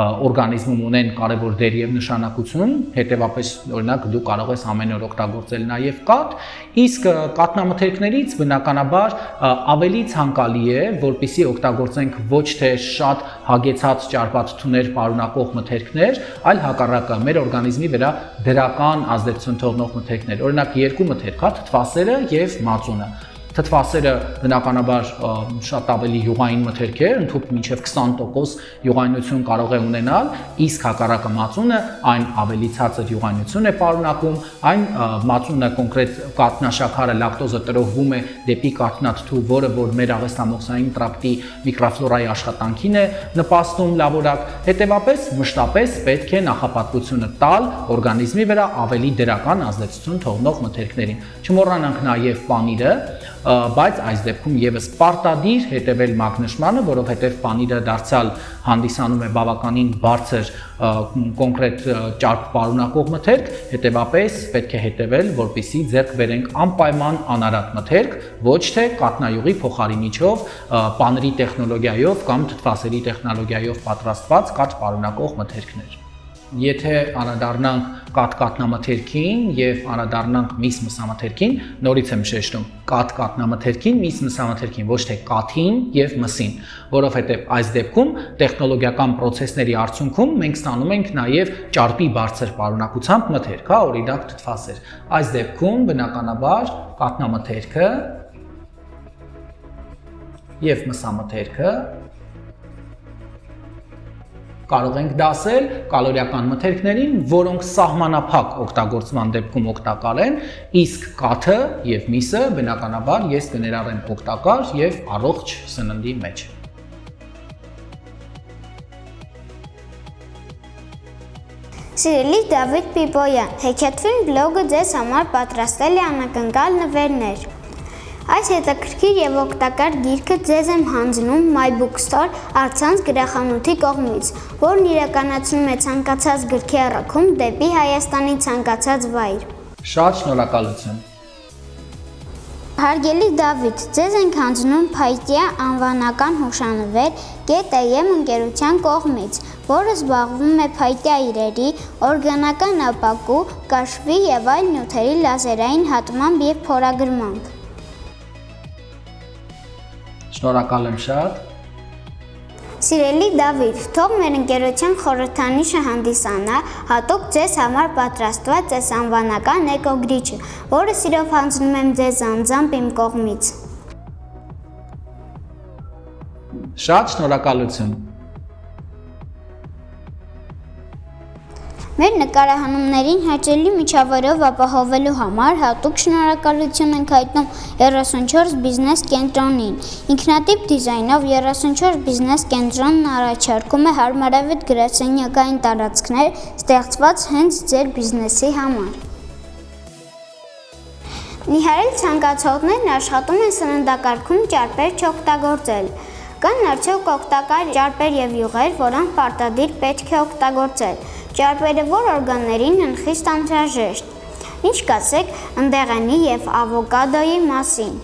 օրգանիզմում ունեն կարևոր դեր եւ նշանակություն, հետեւապես օրինակ դու կարող ես ամեն օր օգտագործել նաև կաթ, իսկ կաթնամթերքներից բնականաբար ավելի ցանկալի է, որպեսզի օգտագործենք ոչ թե շատ հագեցած ճարպաթթուներ պարունակող մթերքներ, այլ հակառակը մեր օրգանիզմի վրա դրական ազդեցություն թողնող մթերքներ, օրինակ երկու մթերք, թթվասերը եւ մածունը։ Թթվասերը բնականաբար շատ ավելի յուղային մթերք է, ընդհանուր մինչև 20% յուղայնություն կարող է ունենալ, իսկ հակառակը մածունը այն ավելի ցածր յուղայնություն է պարունակում, այն մածունը կոնկրետ կաթնաշաքարը լակտոզը տրոհվում է դեպի կաթնաթթու, որը որ մեր աղեստամոքսային տրակտի միկրոֆլորայի աշխատանքին է նպաստում լավորակ, հետևապես մշտապես պետք է նախապատվությունը տալ օրգանիզմի վրա ավելի դրական ազդեցություն թողնող մթերքներին։ Չմոռանանք նաև պանիրը, բայց այս դեպքում եւս պարտադիր հետևել մակնշմանը, որովհետեւ պանիրը դարձյալ հանդիսանում է բավականին բարձր կոնկրետ ճարպ պարունակող մթերք, հետևապես պետք է հետևել, որպեսզի ձեռք բերենք անպայման անարատ մթերք, ոչ թե կաթնայուղի փոխարինիչով, պանրի տեխնոլոգիայով կամ թթվասերի տեխնոլոգիայով պատրաստված կաթ պարունակող մթերքներ։ Եթե անդրադառնանք կաթ-կաթնամթերքին եւ անդրադառնանք միս մսամթերքին, նորից եմ շեշտում, կաթ-կաթնամթերքին, միս մսամթերքին, ոչ թե կաթին եւ մսին, որովհետեւ այս դեպքում տեխնոլոգիական process-ների արդյունքում մենք ստանում ենք նաեւ ճարպի բարձր պարունակությամբ մթերք, հա, օրինակ թթվասեր։ Այս դեպքում բնականաբար կաթնամթերքը եւ մսամթերքը կարող ենք դասել կալորիական մթերքներին, որոնք սահմանափակ օգտագործման դեպքում օգտակար են, իսկ կաթը եւ միսը բնականաբար ես կներառեմ օգտակար եւ առողջ սննդի մեջ։ Սիրելի Դավիթ Պիպոյան, Հեքիաթվին բլոգը ձեզ համար պատրաստել է անակնկալ նվերներ։ Այս հետաքրքիր եւ օգտակար գիրքը ձեզ եմ հանձնում My Bookstore առցանց գրախանութի կողմից, որն իրականացնում է ցանկացած գրքի առաքում դեպի Հայաստանի ցանկացած վայր։ Շատ շնորհակալություն։ Հարգելի Դավիթ, ձեզ ենք հանձնում փայտյա անվանական հուշանվեր GTM ընկերության կողմից, որը զբաղվում է փայտյա իրերի, օրգանական ապակու, կաշվի եւ այլ նյութերի լազերային հատմամբ եւ փորագրմամբ։ Շնորհակալ եմ շատ։ Սիրելի Դավիթ, թող մեր ընկերության խորհրդանիշը հանդիսանա հատուկ ձեզ համար պատրաստված այս անվանական էկոգրիչը, որը սիրով հանձնում եմ ձեզ անձամբ իմ կողմից։ Շատ շնորհակալություն։ Մեր նկարահանումներին հաճելի միջավայրով ապահովելու համար հատուկ շնորհակալություն ենք հայտնում 34 բիզնես կենտրոնին։ Ինքնատիպ դիզայնով 34 բիզնես կենտրոնն առաջարկում է հարմարավետ գրասենյակային տարածքներ, ստեղծված հենց ձեր բիզնեսի համար։ Նիհարել ցանկացողներն աշխատում են սննդակարգում ճարպեր չօգտագործել։ Կան արդյոք օգտակար ճարպեր եւ յուղեր, որոնք պարտադիր պետք է օգտագործել։ Ճարպերը որ օրգաններին են խիստ անհրաժեշտ։ Ինչ կասեք ընդեղենի եւ ավոկադոյի մասին։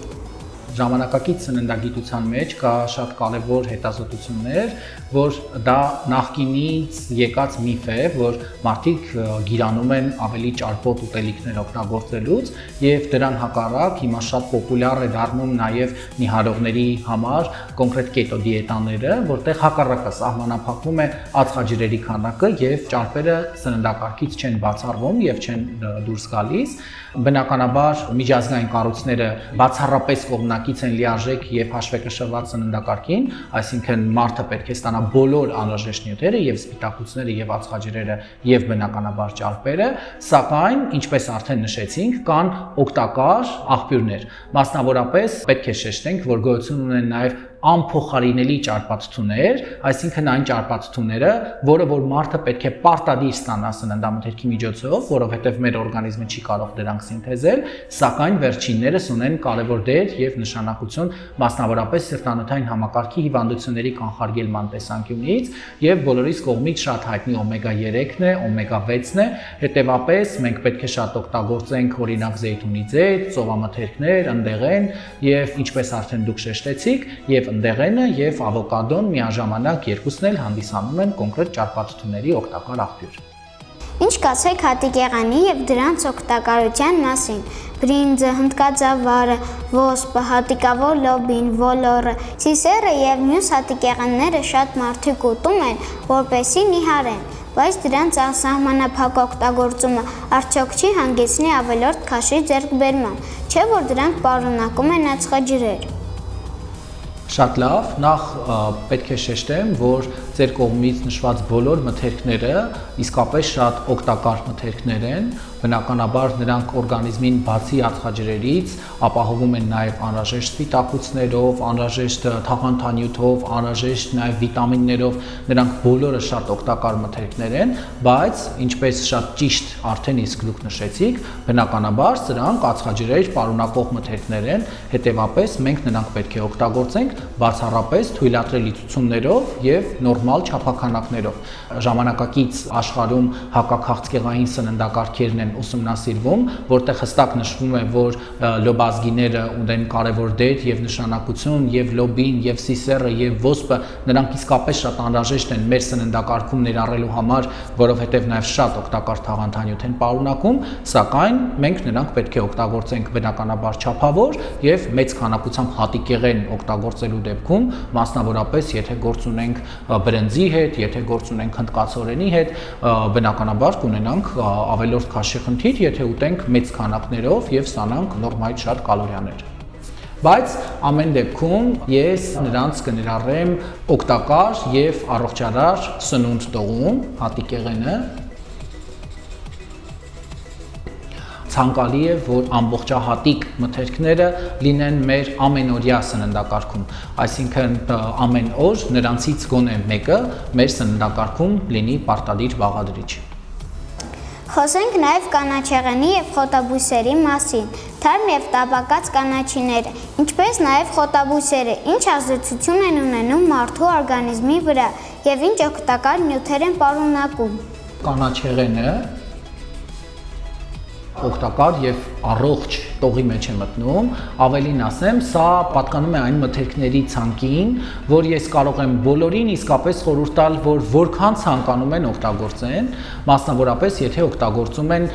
Ժամանակակից սննդագիտության մեջ կա շատ կարևոր հետազոտություններ, որ դա նախկինից եկած միֆ է, որ մարդիկ գիրանում են ավելի ճարպոտ ուտելիքներ օգտագործելուց եւ դրան հակառակ հիմա շատ պոպուլյար է դառնում նաեւ նիհարողների համար կոնկրետ կետո դիետաները, որտեղ հակառակը սահմանափակվում է ածխաջրերի քանակը եւ ճարպերը սննդակարգից չեն բացառվում եւ չեն դուրս գալիս։ Բնականաբար միջազգային կառույցները բացառապես կողմնակից են լիարժեք եւ հաշվեկշռված սննդակարգին, այսինքն մարդը պետք է ստանա բոլոր անհրաժեշտ նյութերը եւ սպիտակուցները եւ ածխաջրերը եւ բնականաբար ճարպերը, սակայն ինչպես արդեն նշեցինք, կան օգտակար աղբյուրներ։ Մասնավորապես պետք է շեշտենք, որ գոյություն ունեն նաեւ անփոխարինելի ճարպաթթուներ, այսինքն այն ճարպաթթուները, որը որ մարդը պետք է պարտադիր ստանա սննդամթերքի միջոցով, որովհետև մեր օրգանիզմը չի կարող դրանք սինթեզել, սակայն վերջիններս ունեն կարևոր դեր եւ նշանակություն մասնավորապես սրտանոթային համակարգի հիվանդությունների կանխարգելման տեսանկյունից եւ բոլորիս կողմից շատ հայտնի օմեգա 3-ն է, օմեգա 6-ն է, հետեւապես մենք պետք է շատ օգտագործենք օրինակ զեյթունի ձեթ, ծովամթերքներ, ընդեղեն եւ ինչպես արդեն դուք շեշտեցիք, եւ ընդեղենը եւ ավոկադոն միաժամանակ երկուսն էլ հանդիսանում են կոնկրետ ճարպաթթուների օգտակար աղբյուր։ Ինչ կասեք հատիկեղանի եւ դրանց օգտակարության մասին։ Բրինձը, հնդկածավարը, ոսպը, հատիկավոր լոբին, ոլորը, սիսերը եւ մյուս հատիկեղանները շատ մարդիկ ուտում են, որպեսզի նիհարեն, բայց դրանց անսահմանափակ օգտագործումը արդյոք չի հանգեցնի ավելորդ քաշի ձեռքբերման, չէ՞ որ դրանք պարունակում են ածխաջրեր։ Շատ լավ, նախ պետք է շեշտեմ, որ ձեր կողմից նշված բոլոր մթերքները իսկապես շատ օգտակար մթերքներ են, բնականաբար նրանք օրգանիզմին բացի ածխաջրերից ապահովում են նաև անհրաժեշտ սպիտակուցներով, անհրաժեշտ թաղանթանյութով, անհրաժեշտ նաև վիտամիններով, նրանք բոլորը շատ օգտակար մթերքներ են, բայց ինչպես շատ ճիշտ արդեն իսկ դուք նշեցիք, բնականաբար սրանք ածխաջրեր պարունակող մթերքներ են, հետևապես մենք նրանք պետք է օգտագործենք բացառապես թույլատրելի ցուցումներով եւ նորմալ չափականակներով։ Ժամանակակից աշխարհում հակաքաղցկեղային սննդակարգերն են ուսումնասիրվում, որտեղ հստակ նշվում է, որ լոբազգիները ունեն կարևոր դեր եւ նշանակություն, եւ լոբին, եւ սիսերը, եւ ոսպը նրանք իսկապես շատ անհրաժեշտ են մեր սննդակարգում ներառելու համար, որովհետեւ նաեւ շատ օգտակար թաղանթանյութ են պարունակում, սակայն մենք նրանք պետք է օգտագործենք բնականաբար չափավոր եւ մեծ քանակությամբ հատիկեղեն օգտագործելու դեպքում, մասնավորապես եթե գործ ունենք բրնձի հետ, եթե գործ ունենք հնդկացորենի հետ, բնականաբար կունենանք ավելորդ քաշի խնդիր, եթե ուտենք մեծ քանակներով եւ ստանանք նորմալ շատ կալորիաներ։ Բայց ամեն դեպքում ես նրանց կներառեմ օգտակար եւ առողջարար սնունդ տողում, հատիկեղենը։ Ցանկալի է, որ ամբողջահատիկ մթերքները լինեն մեր ամենօրյա սննդակարգում, այսինքն ամեն օր նրանցից գոնե մեկը մեր սննդակարգում լինի պարտադիր բաղադրիչ։ Խոսենք նաև կանաչեղենի եւ խոտաբույսերի մասին, թարմ եւ տապակած կանաչիները, ինչպես նաև խոտաբույսերը, ինչ ազդեցություն են ունենում մարդու օրգանիզմի վրա եւ ինչ օգտակար նյութեր են պարունակում։ Կանաչեղենը օգտակար եւ առողջ տողի մեջ է մտնում, ավելին ասեմ, սա պատկանում է այն մթերքների ցանկին, որ ես կարող եմ բոլորին իսկապես խորհուրդ տալ, որ որքան ցանկանում են օգտագործեն, մասնավորապես եթե օգտագործում են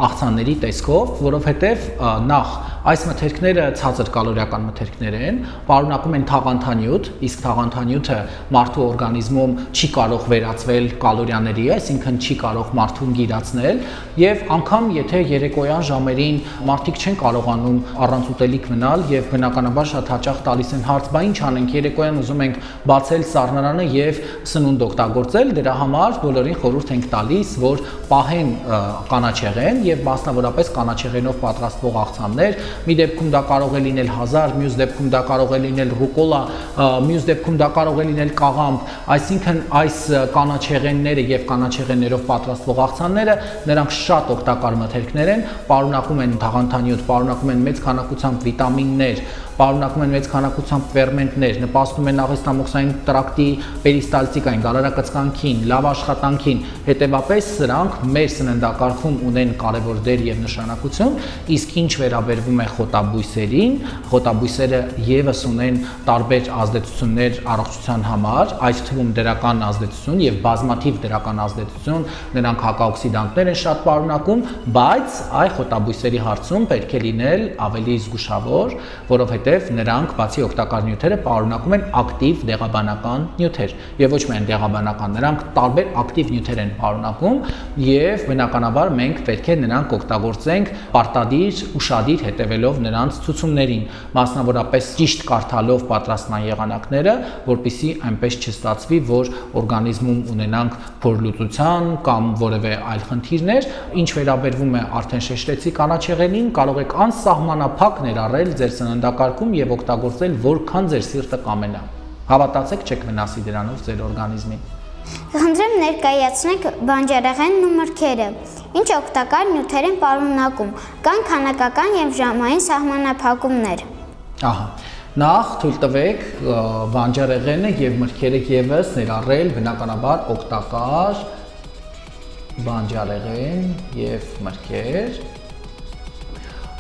աղցանների տեսքով, որովհետեւ նախ այս մթերքները ցածր կալորիական մթերքներ են, պարունակում են թաղանթանյութ, իսկ թաղանթանյութը մարդու օրգանիզմում չի կարող վերածվել կալորիաների, այսինքն չի կարող մարդուն գիրացնել, եւ անգամ եթե երեկոյան ժամերին մարդիկ չեն կարողանում առանց ուտելիք մնալ եւ բնականաբար շատ հաճախ տալիս են հարց, բա ինչ անենք, երեկոյան ուզում ենք բացել սառնարանը եւ սնունդ օգտագործել, դրա համար բոլորին խորհուրդ ենք տալիս, որ պահեն կանաչեղեն եւ մասնավորապես կանաչեղենով պատրաստվող աղցաններ, մի դեպքում դա կարող է լինել հազար, մյուս դեպքում դա կարող է լինել ռուկոլա, մյուս դեպքում դա կարող է լինել կաղամբ, այսինքն այս կանաչեղենները եւ կանաչեղեններով պատրաստվող աղցանները նրանք շատ օգտակար մթերքներ են, պարունակում են թաղանթանյութ, պարունակում են մեծ քանակությամբ վիտամիններ, պարունակում են մեծ քանակությամբ ֆերմենտներ, նպաստում են աղեստամոքսային տրակտի պերիստալտիկային, գալարակծկանքին, լավ աշխատանքին, հետևապես սրանք մեր սննդակարգում ունեն կարևոր դեր եւ նշանակություն, իսկ ինչ վերաբերվում է խոտաբույսերին, խոտաբույսերը եւս ունեն տարբեր ազդեցություններ առողջության համար, այդ թվում դրական ազդեցություն եւ բազմաթիվ դրական ազդեցություն, նրանք հակաօքսիդանտներ են շատ պարունակում, բայց այ խոտաբույսերի հարցում պետք է լինել ավելի զգուշավոր, որովհետև նրանք բացի օգտակար նյութերը պարունակում են ակտիվ դեղաբանական նյութեր եւ ոչ միայն դեղաբանական, նրանք տարբեր ակտիվ նյութեր են պարունակում եւ բնականաբար մենք պետք է նրանք օգտագործենք պարտադիր ուշադիր հետևելով նրանց ցուցումներին, մասնավորապես ճիշտ կարդալով պատրաստման եղանակները, որպեսզի այնպես չստացվի, որ օրգանիզմում ունենանք փորլուծության կամ որևէ այլ խնդիրներ, ինչ վերաբերվում է արդեն շեշտեցի կանաչեղենին, կարող եք անսահմանափակ ներառել ձեր սննդակարգում սննդակարգում եւ օգտագործել որքան ձեր սիրտը կամենա։ Հավատացեք, չեք վնասի դրանով ձեր օրգանիզմին։ Խնդրեմ ներկայացնեք բանջարեղենն ու մրգերը։ Ինչ օգտակար նյութեր են պարունակում, կան քանակական եւ ժամային սահմանափակումներ։ Ահա, նախ թույլ տվեք բանջարեղենը եւ մրգերը եւս ներառել բնականաբար օգտակար բանջարեղեն եւ մրգեր։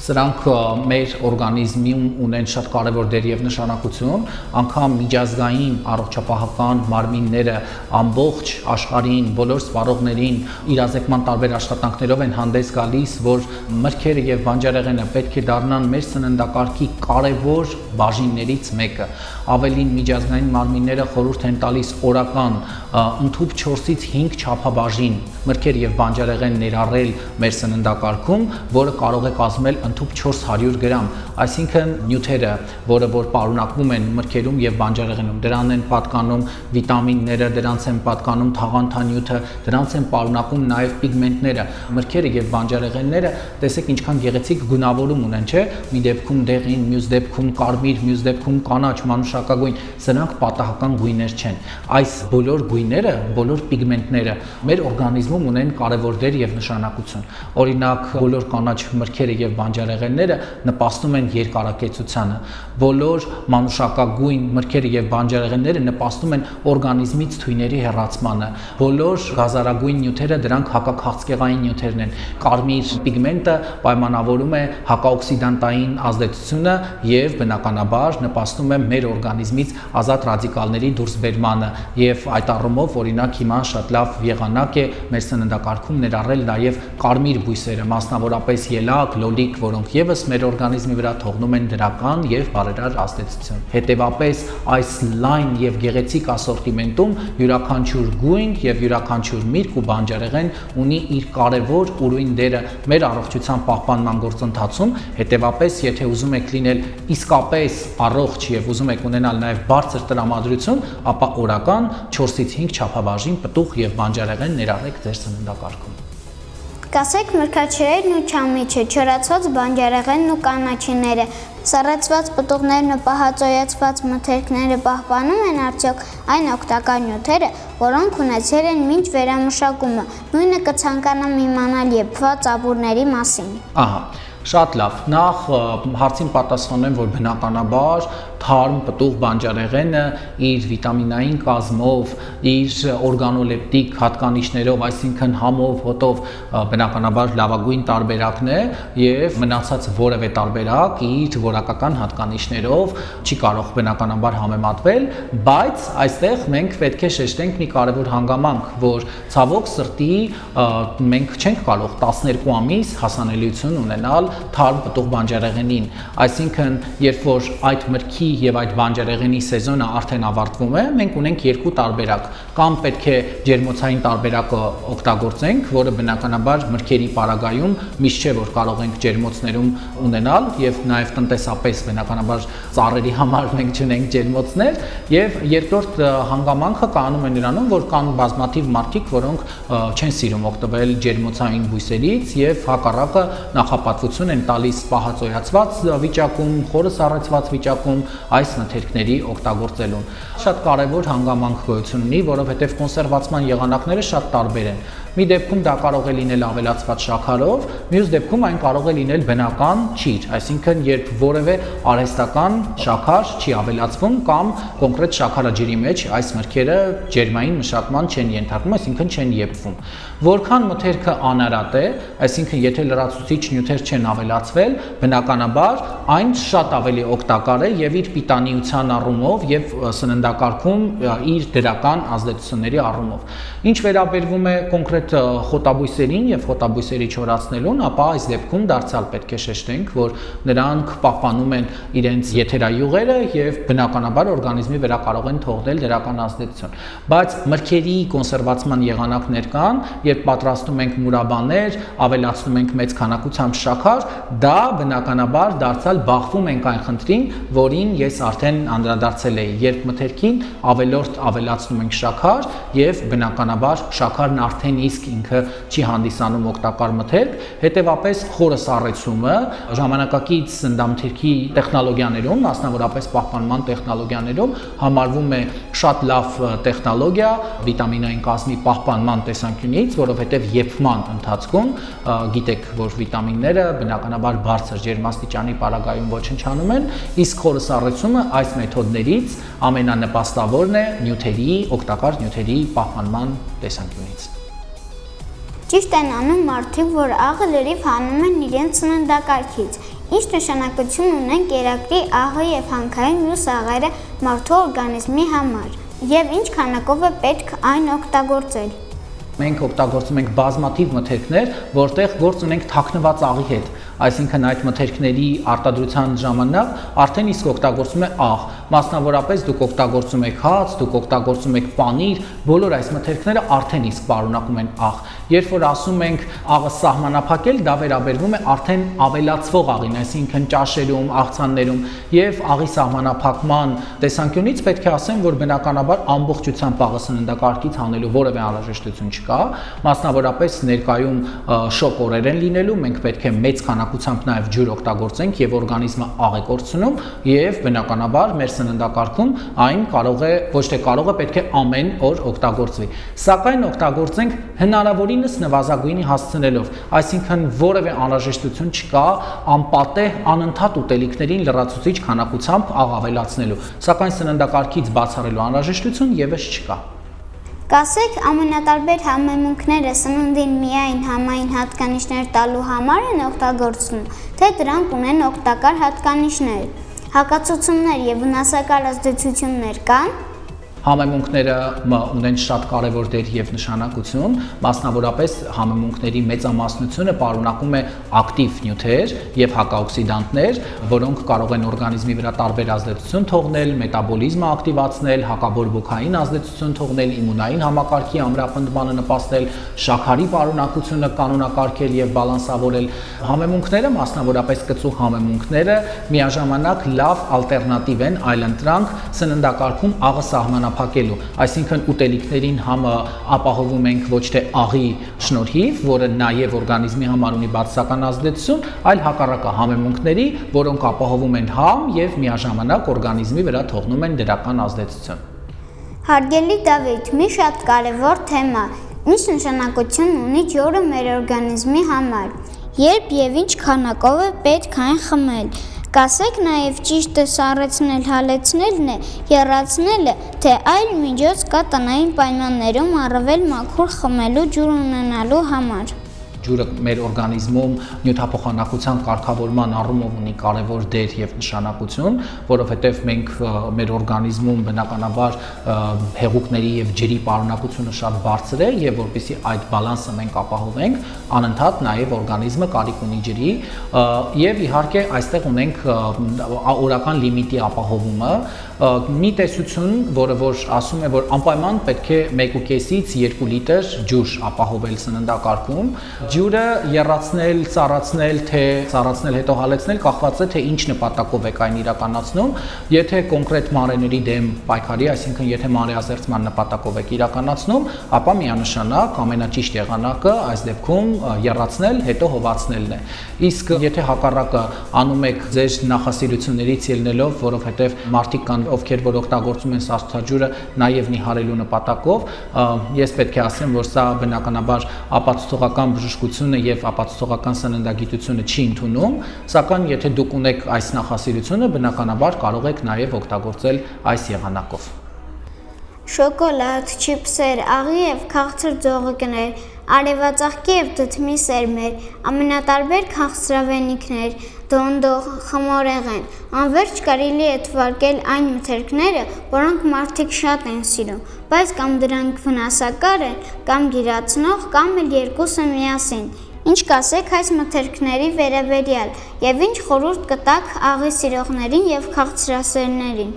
Սրանք մեր օրգանիզմում ունեն շատ կարևոր դեր եւ նշանակություն, անգամ միջազգային առողջապահական մարմինները ամբողջ աշխարհին, բոլոր սպառողներին իրազեկման տարբեր աշխատանքներով են հանդես գալիս, որ մրգերը եւ բանջարեղենը պետք է դառնան մեր սննդակարգի կարևոր բաժիններից մեկը։ Ավելին միջազգային մարմինները խորհուրդ են տալիս օրական ընդհանուր 4-ից 5 չափաբաժին մրգեր եւ բանջարեղեն ներառել մեր սննդակարգում, որը կարող է կազմել ընդհանուր 400 գրամ, այսինքն նյութերը, որը որ պարունակվում են մրգերում եւ բանջարեղենում, դրան են պատկանում վիտամինները, դրանց են պատկանում թաղանթանյութը, դրանց են պարունակում նաեւ պիգմենտները։ Մրգերը եւ բանջարեղենները, տեսեք ինչքան գեղեցիկ գունավորում ունեն, չէ՞։ Մի դեպքում դեղին, մյուս դեպքում կարմիր, մյուս դեպքում կանաչ, մանուշակագույն, սրանք պատահական գույներ չեն։ Այս բոլոր գույները, բոլոր պիգմենտները մեր օրգանիզմում ունեն կարևոր դեր եւ նշանակություն։ Օրինակ, բոլոր կանաչ մրգերը եւ բանջարեղենները նպաստում են երկարակեցությանը։ Բոլոր մանուշակագույն մրգերը եւ բանջարեղենները նպաստում են օրգանիզմից թույների հեռացմանը։ Բոլոր գազարագույն նյութերը դրանք հակաքաղցկեղային նյութերն են։ Կարմիր պիգմենտը պայմանավորում է հակաօքսիդանտային ազդեցությունը եւ բնականաբար նպաստում է մեր օրգանիզմից ազատ ռադիկալների դուրսբերմանը եւ այդ առումով օրինակ հիմա շատ լավ եղանակ է մեր սննդակարգում ներառել նաեւ կարմիր բույսերը, մասնավորապես ելակ, լոլիկ, որոնք եւս մեր օրգանիզմի վրա թողնում են դրական եւ բարերար ազդեցություն։ Հետեւապես այս լայն եւ գեղեցիկ ասորտիմենտում յուրաքանչյուր գույն եւ յուրաքանչյուր միրգ ու բանջարեղեն ունի իր կարևոր ուրույն դերը մեր առողջության պահպանման գործընթացում։ Հետեւապես, եթե ուզում եք լինել իսկապես առողջ եւ ուզում եք ունենալ նաեւ բարձր տրամադրություն, ապա օրական 4-ից 5 չափաբաժին պտուղ եւ բանջարեղեն ներառեք ձեր սննդակարգում։ Կասեք մրգաչրերն ու չամիչը, չորացված բանջարեղենն ու կանաչիները, սառեցված պտուղներն ու պահածոյացված մթերքները պահպանում են արդյոք այն օգտակար նյութերը, որոնք ունեցել են մինչ վերամշակումը։ Նույնը կցանկանամ իմանալ եփված ապուրների մասին։ Ահա, շատ լավ։ Նախ հարցին պատասխանեմ, որ բնականաբար թարմ պտուղ բանջարեղենը իր վիտամինային կազմով, իր օրգանոլեպտիկ հատկանիշներով, այսինքն համով, հոտով բնականաբար լավագույն տարբերակն է եւ մնացած որևէ տարբերակ իր որակական հատկանիշներով չի կարող բնականաբար համեմատվել, բայց այստեղ մենք պետք է շեշտենք մի կարևոր հանգամանք, որ ցավոք սրտի մենք չենք կարող 12 ամիս հասանելիություն ունենալ թարմ պտուղ բանջարեղենին, այսինքն երբ որ այդ մրգի եւ այդ բանջարեղենի սեզոնը արդեն ավարտվում է, մենք ունենք երկու տարբերակ, կամ պետք է ջերմոցային տարբերակը օգտագործենք, որը բնականաբար մրգերի պարագայում միշտ չէ որ կարող ենք ջերմոցներում ունենալ եւ նաեւ տնտեսապես բնականաբար ծառերի համար մենք չունենք ջերմոցներ եւ երկրորդ հանգամանքը կանում է նրանում, որ կան բազմաթիվ մարդիկ, որոնք չեն սիրում օգտվել ջերմոցային բույսերից եւ հակառակը նախապատվություն են տալիս պահածոյացված վիճակում, խորը սառեցված վիճակում այս մթերքների օգտագործելուն։ Շատ կարևոր հանգամանք գոյություն ունի, որովհետև կոնսերվացման եղանակները շատ տարբեր են։ Մի դեպքում դա կարող է լինել ավելացված շաքարով, մյուս դեպքում այն կարող է լինել բնական ճիր, այսինքն երբ որևէ արհեստական շաքար չի ավելացվում կամ կոնկրետ շաքարաջրի մեջ այս մրգերը ջերմային մշակման չեն ենթարկվում, այսինքն չեն եփվում։ Որքան մթերքը անարատ է, այսինքն եթե լրացուցիչ նյութեր չեն ավելացվել, բնականաբար այն շատ ավելի օգտակար է եւ իր պիտանիության առումով եւ սննդակարգում իր դրական ազդեցությունների առումով։ Ինչ վերաբերվում է կոնկրետ խոտաբույսերին եւ խոտաբույսերի չորացնելուն, ապա այս դեպքում դարձյալ պետք է շեշտենք, որ նրանք պահպանում են իրենց եթերայուղերը եւ բնականաբար օրգանիզմի վրա կարող են թողնել դրական ազդեցություն։ Բայց մրգերի կոնսերվացման եղանակներ կան, երբ պատրաստում ենք մուրաբաներ, ավելացնում ենք մեծ քանակությամբ շաքար, դա բնականաբար դարձյալ բախվում ենք այն խնդրին, որին ես արդեն անդրադարձել էի, երբ մթերքին ավելորդ ավելացնում ենք շաքար եւ բնականաբար շաքարն արդեն իսկ նույնիսկ ինքը չի հանդիսանում օգտակար մթերք, հետևապես խորը սառեցումը ժամանակակից սննդամթերքի տեխնոլոգիաներում, մասնավորապես պահպանման տեխնոլոգիաներում համարվում է շատ լավ տեխնոլոգիա վիտամինային կազմի պահպանման տեսանկյունից, որովհետև եփման ընթացքում գիտեք, որ վիտամինները բնականաբար բարձր ջերմաստիճանի պարագայում ոչնչանում են, իսկ խորը սառեցումը այս մեթոդներից ամենանպաստավորն է օգտակար նյութերի պահպանման տեսանկյունից։ Ճիշտ են անում մարդիկ, որ աղը լրիվ հանում են իրենց սննդակարգից։ Ինչ նշանակություն ունեն կերակրի աղը եւ հանքային մյուս աղերը մարդու օրգանիզմի համար եւ ինչ քանակով է պետք այն օգտագործել։ Մենք օգտագործում ենք բազմաթիվ մթերքներ, որտեղ գործ ունենք թաքնված աղի հետ, այսինքն այդ մթերքների արտադրության ժամանակ արդեն իսկ օգտագործում է աղ, մասնավորապես դուք օգտագործում եք հաց, դուք օգտագործում եք պանիր, բոլոր այս մթերքները արդեն իսկ պարունակում են աղ։ Երբ որ ասում ենք աղը սահմանափակել, դա վերաբերվում է արդեն ավելացվող աղին, այսինքն ճաշերում, աղցաններում եւ աղի սահմանափակման տեսանկյունից պետք է ասեմ, որ բնականաբար ամբողջությամբ աղը սննդակարգից հանելու որևէ անհրաժեշտություն չկա, մասնավորապես ներկայում շոկ օրեր են լինելու, մենք պետք է մեծ քանակությամբ նաև ջուր օգտագործենք եւ օրգանիզմը աղ է կորցնում եւ բնականաբար մեր սննդակարգում այն կարող է ոչ թե կարող է պետք է ամեն օր օգտագործվի, սակայն օգտագործենք հնարավորինս նվազագույնի հասցնելով, այսինքն որևէ անհրաժեշտություն չկա անպատեհ անընդհատ ուտելիքներին լրացուցիչ քանակությամբ աղ ավելացնելու, սակայն սննդակարգից բացառելու անհրաժեշտություն եւս չկա։ Կասեք, ամենատարբեր համեմունքները սննդին միայն համային հատկանիշներ տալու համար են օգտագործվում, թե դրանք ունեն օգտակար հատկանիշներ, հակացություններ եւ վնասակար ազդեցություններ կան։ Համեմունքները ունեն շատ կարևոր դեր եւ նշանակություն, մասնավորապես համեմունքների մեծամասնությունը պարունակում է ակտիվ նյութեր եւ հակաօքսիդանտներ, որոնք կարող են օրգանիզմի վրա տարբեր ազդեցություն թողնել, մետաբոլիզմը ակտիվացնել, հակաբորբոքային ազդեցություն թողնել, իմունային համակարգի ամրապնդմանը նպաստել, շաքարի պարունակությունը կանոնակարգել եւ բալանսավորել։ Համեմունքները, մասնավորապես կծու համեմունքները, միաժամանակ լավ ալտերնատիվ են այլընտրանք սննդակարգում աղը սահմանափակելու, այսինքն ուտելիքներին համը ապահովում ենք ոչ թե աղի շնորհիվ, որը նաև օրգանիզմի համար ունի բացասական ազդեցություն, այլ հակառակը համեմունքների, որոնք ապահովում են համ եւ միաժամանակ օրգանիզմի վրա թողնում են դրական ազդեցություն։ Հարգելի Դավիթ, մի շատ կարևոր թեմա, ինչ նշանակություն ունի ջուրը մեր օրգանիզմի համար, երբ եւ ինչ քանակով է պետք այն խմել։ Կասեք նաև ճիշտը սառեցնել հալեցնելն է, եռացնելը, թե այլ միջոց կա տնային պայմաններում առավել մաքուր խմելու ջուր ունենալու համար։ Ջուրը մեր օրգանիզմում նյութափոխանակության կարգավորման առումով ունի կարևոր դեր եւ նշանակություն, որովհետեւ մենք մեր օրգանիզմում բնականաբար հեղուկների եւ ջրի պարունակությունը շատ բարձր է եւ որպեսզի այդ բալանսը մենք ապահովենք, անընդհատ նաեւ օրգանիզմը կարիք ունի ջրի եւ իհարկե այստեղ ունենք օրական լիմիտի ապահովումը, մի տեսություն, որը որ ասում է, որ անպայման պետք է 1.5-ից 2 լիտր ջուր ապահովել սննդակարգում։ Ջուրը եռացնել, սառացնել, թե սառացնել հետո հալեցնել կախված է թե ինչ նպատակով եք այն իրականացնում, եթե կոնկրետ մանրէների դեմ պայքարի, այսինքն եթե մանրէազերծման նպատակով եք իրականացնում, ապա միանշանակ ամենաճիշտ եղանակը այս դեպքում եռացնել, հետո հովացնելն է։ Իսկ եթե հակառակը անում եք ձեր նախասիրություններից ելնելով, որովհետև մարդիկ կան, ովքեր որ օգտագործում են սառցաջուրը նաև նիհարելու նպատակով, ես պետք է ասեմ, որ սա բնականաբար ապացուցողական բժշկությունը եւ ապացուցողական սննդագիտությունը չի ընդունում, սակայն եթե դուք ունեք այս նախասիրությունը, բնականաբար կարող եք նաև օգտագործել այս եղանակով։ Շոկոլադ, չիպսեր, աղի եւ քաղցր ձողիկներ, արևածաղկի եւ դդմի սերմեր, ամենատարբեր քաղցրավենիքներ, դոնդող, խմորեղեն, անվերջ կարելի է թվարկել այն մթերքները, որոնք մարդիկ շատ են սիրում, բայց կամ դրանք վնասակար են, կամ գիրացնող, կամ էլ երկուսը միասին։ Ինչ կասեք այս մթերքների վերաբերյալ եւ ինչ խորհուրդ կտաք աղի սիրողներին եւ քաղցրասերներին։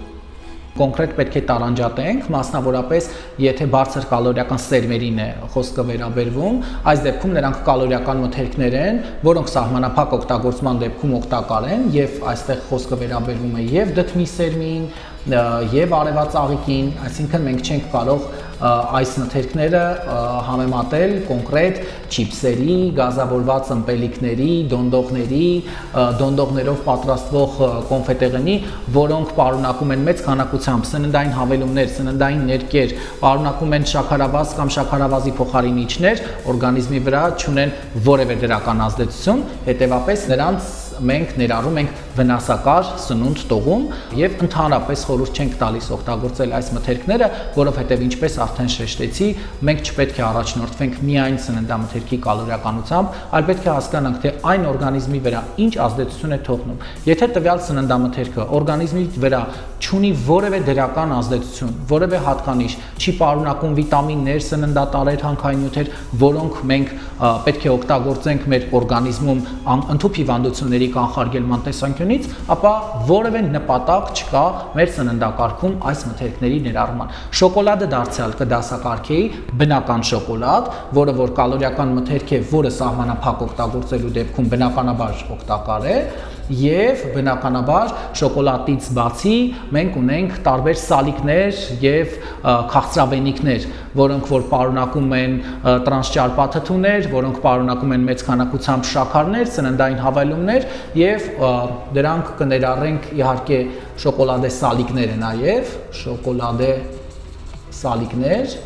Կոնկրետ պետք է տարանջատենք, մասնավորապես եթե բարձր կալորիական սերմերին է խոսքը վերաբերվում, այս դեպքում նրանք կալորիական մթերքներ են, որոնք սահմանափակ օգտագործման դեպքում օգտակար են եւ այստեղ խոսքը վերաբերվում է եւ դդմի սերմին, եւ արևածաղիկին, այսինքն մենք չենք կարող այս մթերքները համեմատել կոնկրետ չիպսերի, գազավորված ըմպելիքների, դոնդողներով պատրաստվող կոնֆետեղենի, որոնք պարունակում են մեծ քանակությամբ սննդային հավելումներ, սննդային ներկեր, պարունակում են շաքարավազ կամ շաքարավազի փոխարինիչներ, օրգանիզմի վրա չունեն որևէ դրական ազդեցություն, հետևաբար նրանց մենք ներառում ենք վնասակար սնունդ տողում եւ ընդհանրապես խորհուրդ չենք տալիս օգտագործել այս մթերքները, որովհետեւ ինչպես արդեն շեշտեցի, մենք չպետք է առաջնորդվենք միայն սննդամթերքի կալորիականությամբ, այլ պետք է հասկանանք, թե այն օրգանիզմի վրա ինչ ազդեցություն է թողնում։ Եթե տվյալ սննդամթերքը օրգանիզմի վրա չունի որևէ դրական ազդեցություն, որևէ հատկանիշ, չի պարունակում վիտամիններ, սննդատարեր, հանքային նյութեր, որոնք մենք պետք է օգտագործենք մեր օրգանիզմում ընդհանուր հիվանդությունների կանխարգելման տեսանկյունից, ապա որևէ նպատակ չկա մեր սննդակարգում այս մթերքների ներառման։ Շոկոլադը դարձյալ կդասակարգեի բնական շոկոլադ, որը որ կալորիական մթերք է, որը սահմանափակ օգտագործելու դեպքում բնականաբար օգտակար է, եւ բնականաբար շոկոլադից բացի մենք ունենք տարբեր սալիկներ եւ քաղցրավենիքներ, որոնք որ պարունակում են տրանսճարպաթթուներ, որոնք պարունակում են մեծ քանակությամբ շաքարներ, սննդային հավելումներ եւ դրանք կներառենք իհարկե շոկոլադե սալիկները նաեւ, շոկոլադե սալիկներ,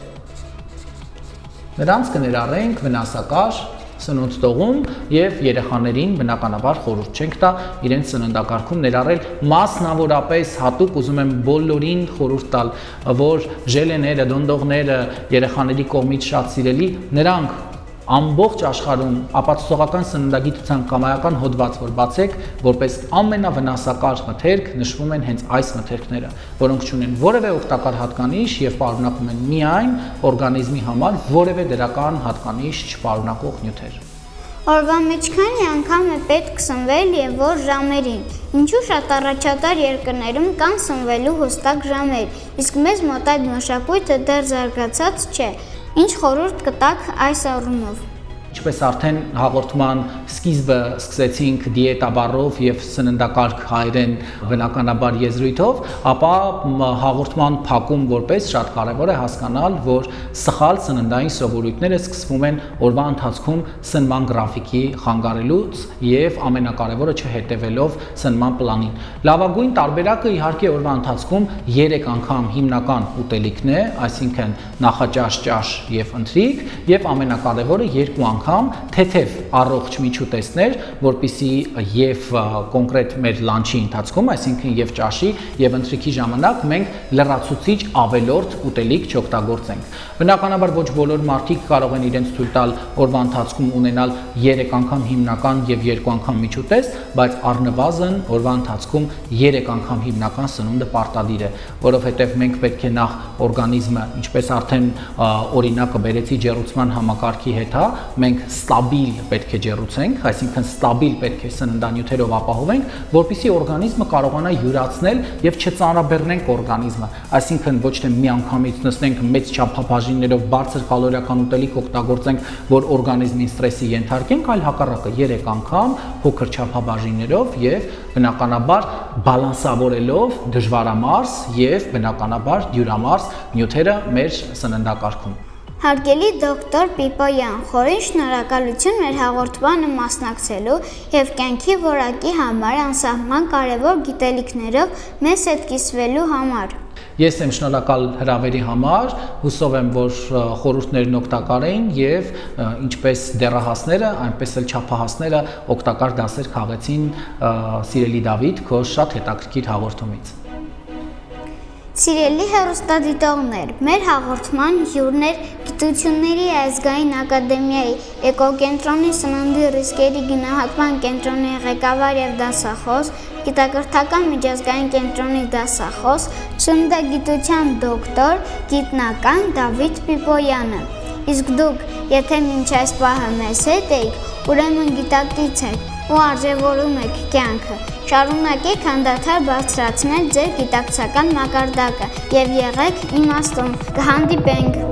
նրանց կներառենք վնասակար սնունդ տողում եւ երեխաներին բնականաբար խորհուրդ չենք տա իրենց սննդակարգում ներառել, մասնավորապես հատուկ ուզում եմ բոլորին խորհուրդ տալ, որ ժելեները, դոնդողները երեխաների կողմից շատ սիրելի, նրանք ամբողջ աշխարհում ապացուցողական սննդագիտության կամայական հոդված որ բացեք, որպես ամենավնասակար մթերք նշվում են հենց այս մթերքները, որոնք ունեն որևէ օգտակար հատկանիշ եւ պարունակում են միայն օրգանիզմի համար որևէ դրական հատկանիշ չպարունակող նյութեր։ Օրվա մեջ քանի անգամ է պետք սնվել եւ որ ժամերին։ Ինչու շատ առաջատար երկրներում կան սնվելու հստակ ժամեր, իսկ մեզ մոտ այդ մշակույթը դեռ զարգացած չէ։ Ինչ խորհուրդ կտաք այս առումով։ Ինչպես արդեն հաղորդման սկիզբը սկսեցինք դիետա բառով եւ սննդակարգ հայերեն բնականաբար եզրույթով, ապա հաղորդման փակում որպես շատ կարեւոր է հասկանալ, որ սխալ սննդային սովորույթները սկսվում են օրվա ընթացքում սնման գրաֆիկի խանգարելուց եւ ամենակարևորը չհետեւելով սնման պլանին։ Լավագույն տարբերակը իհարկե օրվա ընթացքում 3 անգամ հիմնական ուտելիքն է, այսինքն նախաճաշ, ճաշ եւ ընթրիք, եւ ամենակարևորը 2 անգամ թեթև առողջ միջուտեսներ, որպիսի եւ կոնկրետ մեր լանչի ընթացքում, այսինքն եւ ճաշի եւ ընթրիքի ժամանակ մենք լրացուցիչ ավելորդ ուտելիք չօգտագործենք։ Բնականաբար ոչ բոլոր մարդիկ կարող են իրենց թույլ տալ օրվա ընթացքում ունենալ 3 անգամ հիմնական եւ 2 անգամ միջուտես, բայց առնվազն օրվա ընթացքում 3 անգամ հիմնական սնունդը պարտադիր է, որովհետեւ մենք պետք է նախ օրգանիզմը, ինչպես արդեն օրինակը բերեցի ջեռուցման համակարգի հետ, մենք ստաբիլ պետք է ջեռուցենք, այսինքն ստաբիլ պետք է սննդանյութերով ապահովենք, որպեսզի օրգանիզմը կարողանա յուրացնել եւ չծանրաբեռնենք օրգանիզմը, այսինքն ոչ թե միանգամից նստենք մեծ չափաբաժիններով բարձր կալորիական ուտելիք օգտագործենք, որ օրգանիզմին ստրեսի ենթարկենք, այլ հակառակը 3 անգամ փոքր չափաբաժիններով եւ բնականաբար բալանսավորելով դժվարամարս եւ բնականաբար դյուրամարս նյութերը մեր սննդակարգում։ Հարգելի դոկտոր Պիպոյան, խորին շնորհակալություն մեր հաղորդմանը մասնակցելու եւ կյանքի որակի համար անսահման կարևոր գիտելիքներով մեզ հետ կիսվելու համար։ Ես եմ շնորհակալ հրավերի համար, հուսով եմ, որ խորհուրդներն օգտակար էին եւ ինչպես դեռահասները, այնպես էլ չափահասները օգտակար դասեր քաղեցին սիրելի Դավիթ, քո շատ հետաքրքիր հաղորդումից։ Սիրելի հեռուստադիտողներ, մեր հաղորդման հյուրն էր Գիտությունների ազգային ակադեմիայի Էկոկենտրոնի սննդի ռիսկերի գնահատման կենտրոնի ղեկավար եւ դասախոս, Գիտակրթական միջազգային կենտրոնի դասախոս, սննդագիտության դոկտոր, գիտնական Դավիթ Պիպոյանը։ Իսկ դուք, եթե մինչ այս պահը մեզ հետ եք, ուրեմն գիտակից եք ու արժևորում եք կյանքը։ Շարունակեք անդադար բարձրացնել ձեր գիտակցական մակարդակը եւ եղեք իմաստուն։ Կհանդիպենք